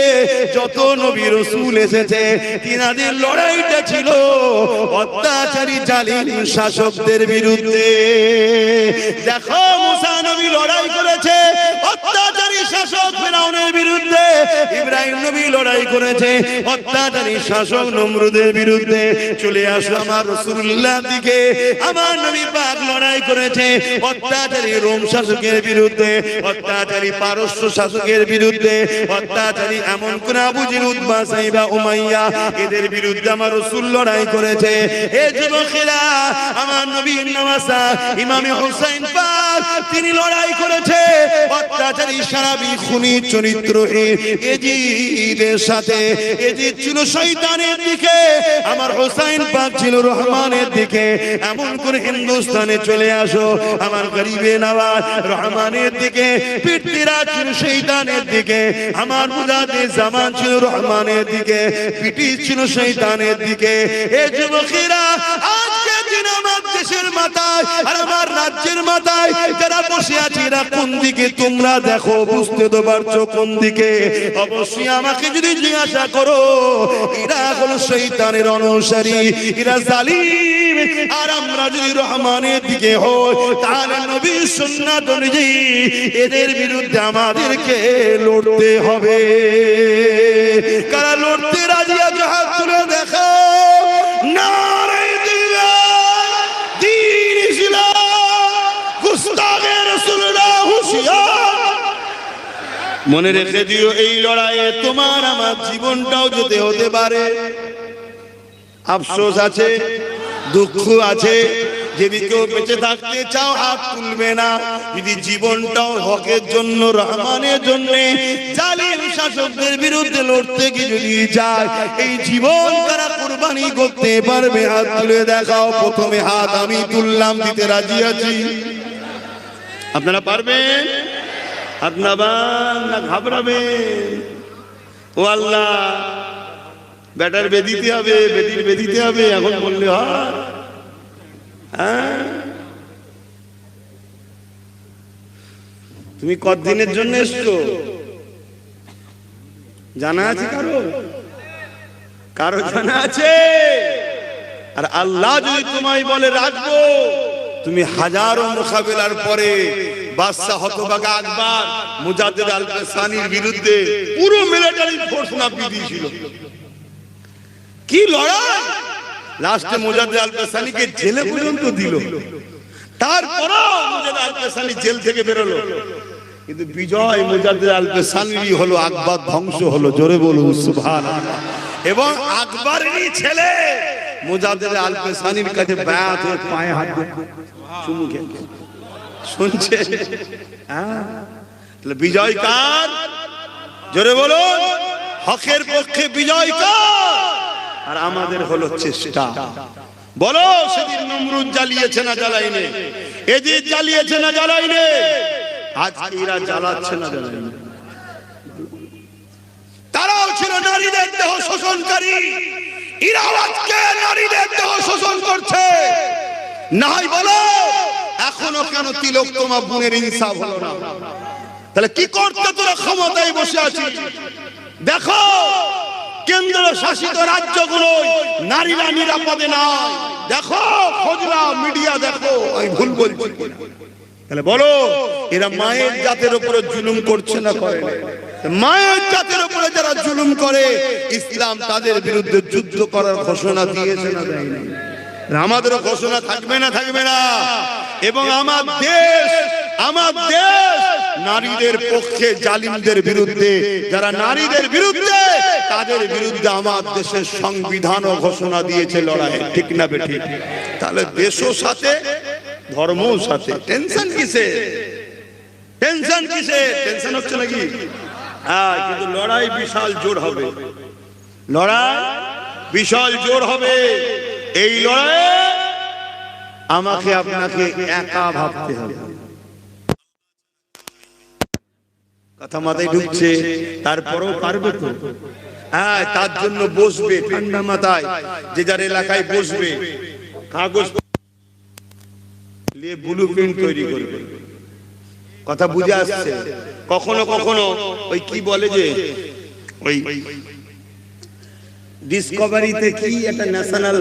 যত নবী রাসূল এসেছে তিনাদের লড়াইটা ছিল অত্যাচারী জালিম শাসকদের বিরুদ্ধে। দেখো মুসা নবী লড়াই করেছে অত্যাচারী শাসক ফিরআউনের বিরুদ্ধে, ইব্রাহিম নবী লড়াই করেছে অত্যাচারী শাসক নমরুদের বিরুদ্ধে। চলে আসলো আমার রাসূলুল্লাহ দিকে, আমার নবী পাক লড়াই করেছে অত্যাচারী রোম শাসকের বিরুদ্ধে, অত্যাচারী পারস্য শাসকের বিরুদ্ধে, অত্যাচারী এমন কোন আবু জিল উতবা সাইবা উমাইয়া এদের বিরুদ্ধে আমার রাসূল লড়াই করেছে। হে যুবকেরা, আমার নবীর নওয়াসা ইমামে হুসাইন পাক তিনি লড়াই করেছে অত্যাচারী সারাবি খুনি চরিত্রহীন এজিদের সাথে। এজিদ ছিল শয়তানের দিকে, আমার হুসাইন পাক ছিল রহমানের দিকে। এমন করে হিন্দুস্তানে চলে আসো, আমার গরিবে নওয়াজ রহমানের দিকে, পিটিরা ছিল শয়তানের দিকে। আমার মুজাদ্দিদ জামান ছিল রহমানের দিকে, পিটি ছিল শয়তানের দিকে। এ যুবকেরা, আজকে দিন আমার দেশের মাথায় আর আমার রাজ্যের মাথায় যারা বসে আছে এরা কোন দিকে তোমরা দেখো, বুঝতে তো পারছো কোন দিকে? অবশ্যই আমাকে যদি জিজ্ঞাসা করো, এরা হলো শয়তানের অনুসারী, এরা জালিম। আর আমরা যদি রহমানের দিকে হই তাহলে নবীর সুন্নাত অনুযায়ী এদের বিরুদ্ধে আমাদেরকে লড়তে হবে। কারা লড়তে রাজি আছে হাত তুলে দেখো। নারে দিলাল দ্বীন ইসলাম গুস্তাখে রাসূলুল্লাহ হুঁশিয়ার। মনে রেখে দিও, এই লড়াইয়ে তোমার আমার জীবনটাও যেতে হতে পারে। আফসোস আছে, দুঃখ আছে। যদি কেউ বেঁচে থাকতে চাও হাত তুলবে না। যদি জীবনটাও হকের জন্য রহমানের জন্য জালিম শাসকদের বিরুদ্ধে লড়তে কি যদি যায়, এই জীবন তারা কুরবানি করতে পারবে? হাত তুলে দেখাও। প্রথমে হাত আমি তুললাম, দিতে রাজি আছি। আপনারা পারবেন? হাত নামান না ঘাবড়াবেন? ও আল্লাহ, ব্যাটার বেদিতে হবে, বেদির বেদিতে হবে, এখন বললে হয়? তুমি কতদিনের জন্য এসছো জানা আছে কারো? কারো জানা আছে? আর আল্লাহ যদি তোমায় বলে রাখবো, তুমি হাজারো মোকাবেলার পরে বাদশা হতভাগা আকবর মুজাদ্দিদ আল-কাসানির বিরুদ্ধে পুরো মিলিটারি ফোর্স নাপিয়ে দিয়েছিল। কি লড়াই! লাস্টে মুজাদ্দিদ আল-কাসানিকে জেলে পর্যন্ত দিল। তারপরও মুজাদ্দিদ আল-কাসানি জেল থেকে বেরোলো, কিন্তু বিজয় মুজাদ্দিদ আল-কাসানিরই হলো, আকবর ধ্বংস হলো। জোরে বলুন সুবহানাল্লাহ। এবং আকবরেরই ছেলে মুজাদ্দিদ আল-কাসানির কাছে বায়াত হয়ে পায়ে হাত দিয়ে চুমু খেয়ে শুনছে। তাহলে বিজয় কার? জোরে বলুন, হকের পক্ষে বিজয় কার? আর আমাদের হলো চেষ্টা। বলো, সেদিন নমরুদ জ্বালিয়েছে না জ্বালাইনে? এজিদ জ্বালিয়েছে না জ্বালাইনে? আজকে এরা জ্বালাচ্ছে না জ্বালাইনে? তারাও ছিল নারীদের দেহ শোষণকারী, এরাও আজকে নারীদের দেহ শোষণ করছে। নাই বলো, এখনো কেন তিলক তোমার বোনের ইনসাফ হলো না? তাহলে কি করতে তোরা ক্ষমতায় বসে আছিস? দেখো, কেন্দ্র শাসিত রাজ্যগুলো নারীরা নিরাপদে নাই। দেখো, খোঁজরা মিডিয়া দেখো, আমি ভুল বলছি? তাহলে বলো, এরা মায়ের জাতের উপরে জুলুম করছে না করে? মায়ের জাতের উপরে যারা জুলুম করে, ইসলাম তাদের বিরুদ্ধে যুদ্ধ করার ঘোষণা দিয়েছে না দেয়নি? আমাদেরও ঘোষণা থাকবে না থাকবে না? এবং আমার দেশ নারীদের পক্ষে জালিমদের বিরুদ্ধে, যারা নারীদের বিরুদ্ধে, তাদের বিরুদ্ধে আমার দেশের সংবিধানও ঘোষণা দিয়েছে লড়াই। ঠিক না বেঠিক? তাহলে দেশও সাথে, ধর্মও সাথে। টেনশন কিসে? টেনশন কিসে? টেনশন হচ্ছে নাকি? কিন্তু লড়াই বিশাল জোর হবে, লড়াই বিশাল জোর হবে। এই লড়াই আমাকে আপনাকে একা ভাবতে হবে। কথা মাথায় ঢুকছে? তারপরেও পারবে তো? হ্যাঁ, তার জন্য বসবে ঠান্ডা মাথায়, যে যার এলাকায় বসবে, কাগজ নিয়ে ব্লুপ্রিন্ট তৈরি করবে। কথা বুঝে আসছে? কখনো কখনো ওই কি বলে যে ওই ডিসকভারিতে কি একটা ন্যাশনাল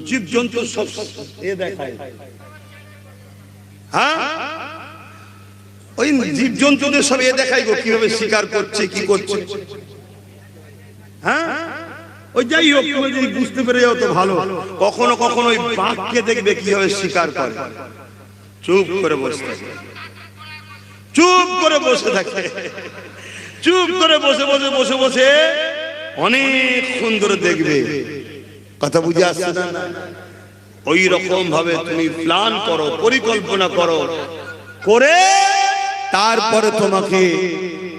জীবজন্তু সব এ দেখায়, হ্যাঁ ওই জীবজন্তুদের সব এ দেখাই গো কিভাবে শিকার করছে কি করছে, হ্যাঁ ওই যাই হোক তুমি যদি বুঝতে পেরে যাও তো ভালো। কখনো কখনো ওই বাঘকে দেখবে কিভাবে শিকার করে, চুপ করে বসে থাকে, চুপ করে বসে থাকে, চুপ করে বসে বসে বসে বসে অনেক সুন্দর দেখবে। কথা বুঝে আসছে না? ওই রকম ভাবে তুমি প্ল্যান করো, পরিকল্পনা করো, করে তারপরে তোমাকে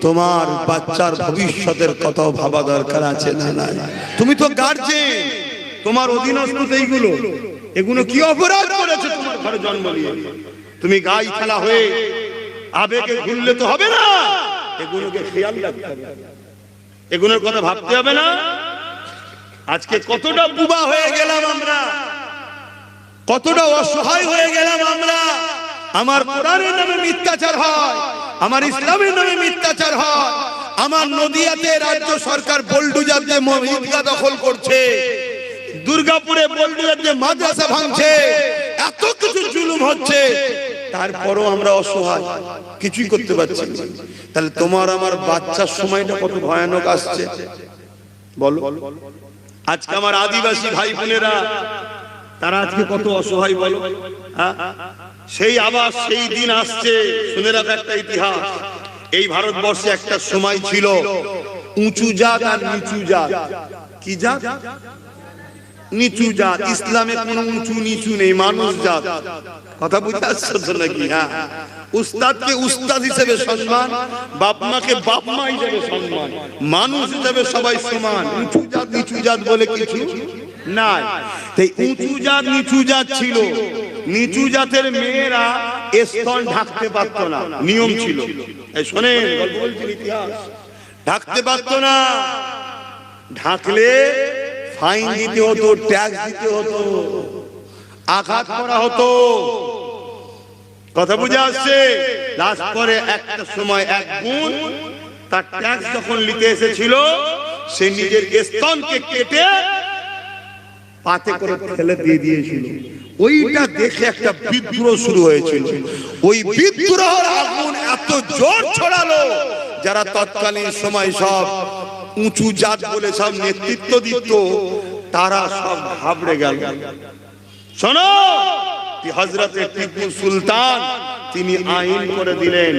তোমার বাচ্চার ভবিষ্যতের কথা ভাবা দরকার আছে না? না, তুমি তো গার্জেন, তোমার অধীনস্থ এইগুলো, এগুলো কি অপরাধ করেছে তোমার ঘরে জন্ম নিয়ে? তুমি গাই খেলা হয়ে আবেগে ঘুরলে তো হবে না, এগুলোকে খেয়াল রাখতে হবে, এগুলোর কথা ভাবতে হবে না? আজকে কতটা বুবা হয়ে গেলাম আমরা, কতটা অসহায় হয়ে গেলাম আমরা। আমার কোরআনের নামে মিথ্যাচার হয়, আমার ইসলামের নামে মিথ্যাচার হয়, আমার নদিয়াতে রাজ্য সরকার বোলডুজার দিয়ে ঈদগাহ দখল করছে, দুর্গাপুরে বোলডুজার দিয়ে মাদ্রাসা ভাঙছে, এত কিছু জুলুম হচ্ছে, তারপরও আমরা অসহায়, কিছুই করতে পারছি না। তাহলে তোমার আমার বাচ্চার সময়টা কত ভয়ানক আসছে বলো। আজকে আমার আদিবাসী ভাই বোনেরা তারা আজকে কত অসহায় বলো। সেই আবার সেই দিন আসছে, শুনে রাখো একটা ইতিহাস। এই ভারতবর্ষে একটা সময় ছিল উঁচু জাত আর নিচু জাত। কি জাত? নিচু জাত। ইসলামে কোনো উঁচু নিচু নেই, মানুষ জাত। কথা বুঝতে আসছো তো নাকি? হ্যাঁ, উস্তাদকে উস্তাদ হিসেবে সম্মান, বাপ মাকে বাপ মা হিসেবে সম্মান, মানুষ হিসেবে সবাই সমান। উঁচু জাত নিচু জাত বলে কিছু নাই। তাই উঁচু জাত নিচু জাত ছিল। নিচু জাতের মেয়েরা স্তন ঢাকতে পারত না, নিয়ম ছিল। এই শোনেন, গল্প বলছি, ইতিহাস। ঢাকতে পারত না, ঢাকলে ফাইন দিতে হতো, ট্যাক্স দিতে হতো, আঘাত করা হতো। কথা বুঝে আসছে? লাস্ট করে একটা সময় এক বোন তার ট্যাক্স যখন নিতে এসেছিল, সে নিজের স্তনকে কেটে পাতে করে ফেলে দিয়ে দিয়েছিল। ওইটা দেখে একটা বিদ্রোহ শুরু হয়েছিল। ওই বিদ্রোহের আগুন এত জোর ছড়ালো, যারা তৎকালীন সময় সব উঁচু জাত বলে সব নেতৃত্ব দিত, তারা সব ঘাবড়ে গেল। শোনো, হযরতে টিপু সুলতান তিনি আইন করে দিলেন,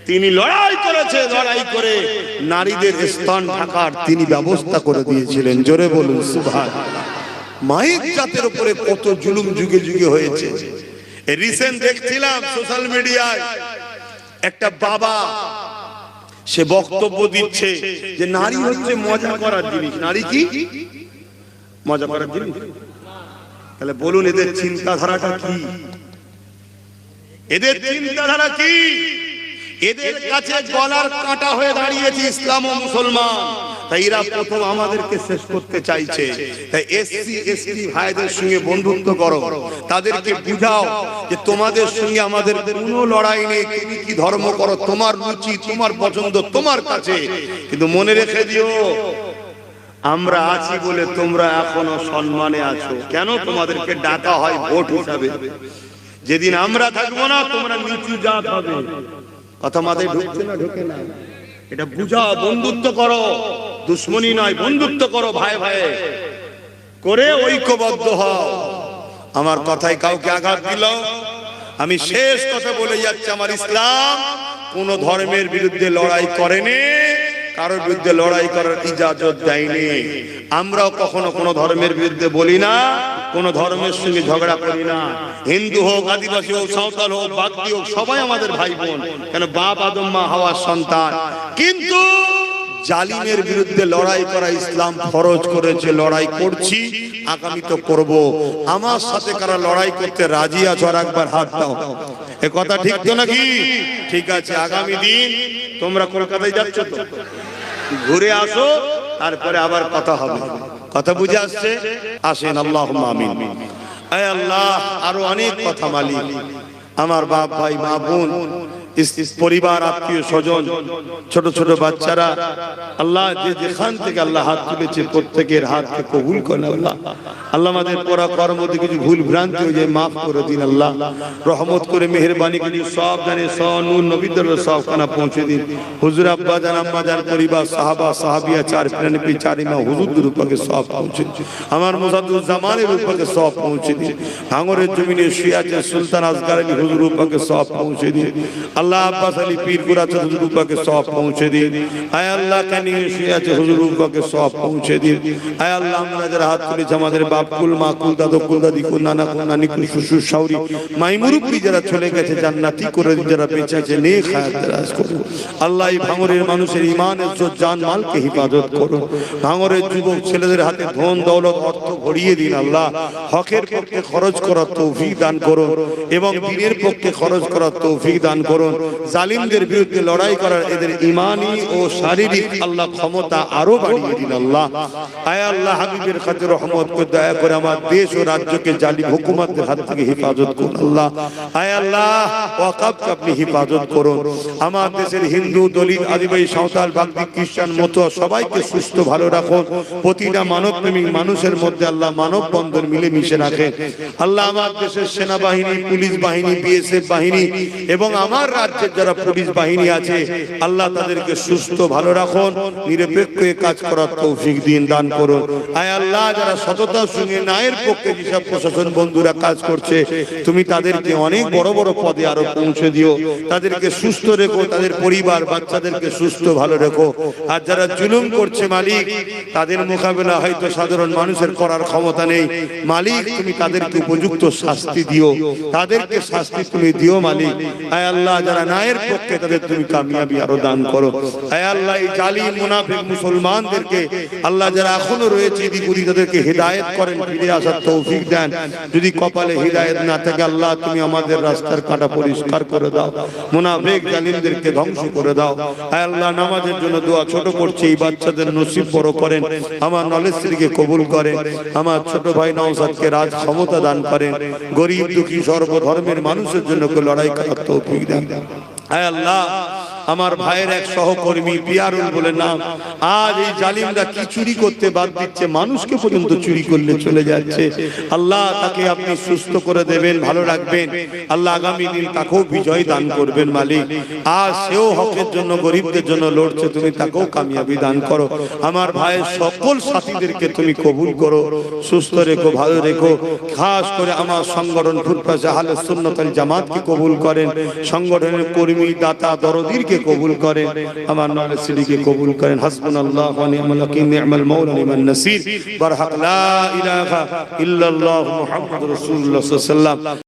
তিনি লড়াই করেছে, লড়াই করে নারীদের স্তন ঢাকার তিনি ব্যবস্থা করে দিয়েছিলেন। জোরে বলুন সুবহানাল্লাহ। মায়ের জাতের উপরে কত জুলুম যুগে যুগে হয়েছে। রিসেন্ট দেখছিলাম সোশ্যাল মিডিয়ায় একটা বাবা, সে বক্তব্য দিচ্ছে যে নারী হচ্ছে মজা করার জিনিস। নারী কি মজা করার জিনিস? তাহলে বলুন এদের চিন্তাধারাটা কি? এদের চিন্তাধারা কি? এদের কাছে গলার কাঁটা হয়ে দাঁড়িয়েছে ইসলাম ও মুসলমান। তাই এরা প্রথম আমাদেরকে শেষ করতে চাইছে। তাই এসসি এসটি ভাইদের সঙ্গে বন্ধুত্ব করো, তাদেরকে বুঝাও যে তোমাদের সঙ্গে আমাদের কোনো লড়াই নেই, তুমি কি ধর্ম করো, তোমার রুচি, তোমার পছন্দ তোমার কাছে। কিন্তু মনে রেখে দিও, আমরা আছি বলে তোমরা এখনো সম্মানে আছো। কেন? তোমাদেরকে ডাকা হয় ভোট হিসাবে। যেদিন আমরা থাকবো না, তোমরা নিচু জাত হবে। কথা মাথায় ঢুকছে না? ঢুকে না? এটা বুঝাও, বন্ধুত্ব করো, দুশ্মনী নয়, বন্ধুত্ব করো, ভাই ভাই করে ঐক্যবদ্ধ হও। আমার কথায় কাউকে আঘাত দিল? আমি শেষ কথা বলে যাচ্ছি, আমার ইসলাম কোন ধর্মের বিরুদ্ধে লড়াই করেনি, কারোর বিরুদ্ধে লড়াই করার ইজাজত দেয়নি। আমরাও কখনো কোন ধর্মের বিরুদ্ধে বলি না, কোন ধর্মের সঙ্গে ঝগড়া করি না। হিন্দু হোক, আদিবাসী হোক, সাঁওতাল হোক, বাগদি হোক, সবাই আমাদের ভাই বোন। কেন? বাপ আদম মা হাওয়ার সন্তান। কিন্তু জালিমের বিরুদ্ধে লড়াই করা ইসলাম ফরজ করেছে, লড়াই করছি, আগামী তো করব। আমার সাথে কারা লড়াই করতে রাজি আছো? আর একবার হাত দাও। এ কথা ঠিক তো নাকি? ঠিক আছে, আগামী দিন তোমরা কলকাতায় যাচ্ছ তো, ঘুরে আসো, তারপরে আবার কথা হবে। কথা বুঝে আসছে? আসেন, আল্লাহুম্মা আমিন। আয় আল্লাহ, আরো অনেক কথা মালিক, আমার বাপ ভাই মা বোন পরিবার আত্মীয় স্বজন ছোট ছোট বাচ্চারা আল্লাহ যে যেখান থেকে আল্লাহ হাত তুলেছে প্রত্যেকের হাতকে কবুল করেন আল্লাহ। আল্লাহ আমাদের পড়া কর্ম থেকে কিছু ভুল ভ্রান্তি হয়ে যায় মাফ করে দিন আল্লাহ। রহমত করে মেহেরবানি করে সব জানে নূর নবীদের সব খানা পৌঁছে দিন। হুজুর আব্বা জান আম্মা জান পরিবার সাহাবা সাহাবিয়া চার প্রাণী চার ইমাম হুজুরদের উপরে সব পৌঁছে দিন। আমার মুসাদ্দুল জামানের উপরে সব পৌঁছে দিন। ভাঙরের জমিনে শুয়ে আছে সুলতান আসগার আলী হুজুর উপরে সব পৌঁছে দিন আল্লাহ। আব্বাস আলী পীরপুরা হুজুর উপরে সব পৌঁছে দিন। আয় আল্লাহ কানিয়ে শুয়ে আছে হুজুর উপরে সব পৌঁছে দিন। আয় আল্লাহ আমরা যারা হাত তুলেছি আমাদের বাপকুল মাকুল দাদুকুল দাদিকুল নানাকুল নানিকুল শ্বশুর শাশুড়ি মাইমুরুব্বি যারা চলে গেছে জান্নাতি করে যারা বেঁচে আছে নেক হায়াত দারাজ করুন আল্লাহ। এই ভাঙরের মানুষের ঈমান ইজ্জত জান মালকে হিফাজত করুন। ভাঙরের যুবক ছেলেদের হাতে ধন দৌলত অর্থ ভরিয়ে দিন আল্লাহ। হকের পক্ষে খরচ করার তৌফিক দান করুন এবং দ্বীনের পক্ষে খরচ করার তৌফিক দান করুন। জালিমদের বিরুদ্ধে লড়াই করার এদের ঈমানি ও শারীরিক আল্লাহ ক্ষমতা আরো বাড়িয়ে দিন আল্লাহ। আয় আল্লাহ হাবিবের খাতির রহমত করে দয়া করে আমার দেশ ও রাজ্যকে জালিম হুকুমতের হাত থেকে হেফাজত করুন আল্লাহ। আয় আল্লাহ ওয়াকাফকে আপনি হেফাজত করুন। আমার দেশের হিন্দু দলিত আদিবাসী সাঁওতাল বাগদি খ্রিস্টান মতুয়া সবাইকে সুস্থ ভালো রাখুন। প্রতিটা মানব প্রেমিক মানুষের মধ্যে আল্লাহ মানব বন্ধন মিলে মিশে রাখেন আল্লাহ। আমার দেশের সেনাবাহিনী পুলিশ বাহিনী বিএসএফ বাহিনী এবং আমার রাজ্যের যারা পুলিশ বাহিনী আছে আল্লাহ তাদেরকে সুস্থ ভালো রাখুন। নিরপেক্ষ কাজ করার তৌফিক দিন দান করুন। আয় আল্লাহ যারা সততার সঙ্গে ন্যায়ের পক্ষে যেসব প্রশাসন বন্ধুরা কাজ করছে তুমি তাদেরকে অনেক বড় বড় পদে আরো পৌঁছে দিও। তাদেরকে সুস্থ রেখো, তাদের পরিবার বাচ্চাদেরকে সুস্থ ভালো রেখো। আর যারা জুলুম করছে মালিক তাদের মোকাবেলা হয়তো সাধারণ মানুষের করার ক্ষমতা নেই মালিক, তুমি তাদেরকে উপযুক্ত শাস্তি দিও, তাদেরকে শাস্তি তুমি দিও মালিক। আয় আল্লাহ যারা ন্যায়ের পক্ষে তাদের তুমি কামিয়াবি আরো দান করো। আয় আল্লাহ এই জালিম মুনাফিক মুসলমানদেরকে আল্লাহ যারা এখনো রয়েছে এদিক ওদিক তাদেরকে হিদায়াত করেন, ফিরে আসার তৌফিক দেন। যদি কপালে হিদায়াত না থাকে আল্লাহ তুমি আমাদের রাস্তার কাঁটা পরিষ্কার করে দাও, মুনাফিক জালিমদেরকে ধ্বংস করে দাও। আয় আল্লাহ নামাজের জন্য দোয়া ছোট করছি, এই বাচ্চাদের নসিব বড় করেন, আমার নলেজ থেকে কবুল করেন, আমার ছোট ভাই নওশাদকে রাজ ক্ষমতা দান করেন, গরিব দুঃখী সর্বধর্মের মানুষের জন্য লড়াই করার তৌফিক দেন। আয় আল্লাহ আমার ভাইয়ের এক সহকর্মী পিয়ারুল বলে নাম, আজ এই জালিমরা কি চুরি করতে বাদ দিচ্ছে, মানুষকে পর্যন্ত চুরি করলে চলে যাচ্ছে। আল্লাহ তাকে আপনি সুস্থ করে দেবেন, ভালো রাখবেন আল্লাহ। আগামী দিন তাকেও বিজয় দান করবেন মালিক। আজ সেও হকের জন্য গরিবদের জন্য লড়ছে, তুমি তাকেও কামিয়াবি দান করো। আমার ভাইয়ের সকল সাথীদেরকে তুমি কবুল করো, সুস্থ রেখো, ভালো রেখো। খাস করে আমার সংগঠন ফুরফুরা আহলে সুন্নাত ওয়াল জামাতকে কবুল করেন, সংগঠনের কর্মী দাতা দরদিরকে কবুল করেন, আমার নওশাদকে কবুল করেন। হাসবুনাল্লাহু ওয়া নি'মাল ওয়াকিল, নি'মাল মাওলা নি'মান নাসির। বারহাক লা ইলাহা ইল্লাল্লাহু মুহাম্মাদুর রাসূলুল্লাহ সাল্লাল্লাহু আলাইহি ওয়াসাল্লাম।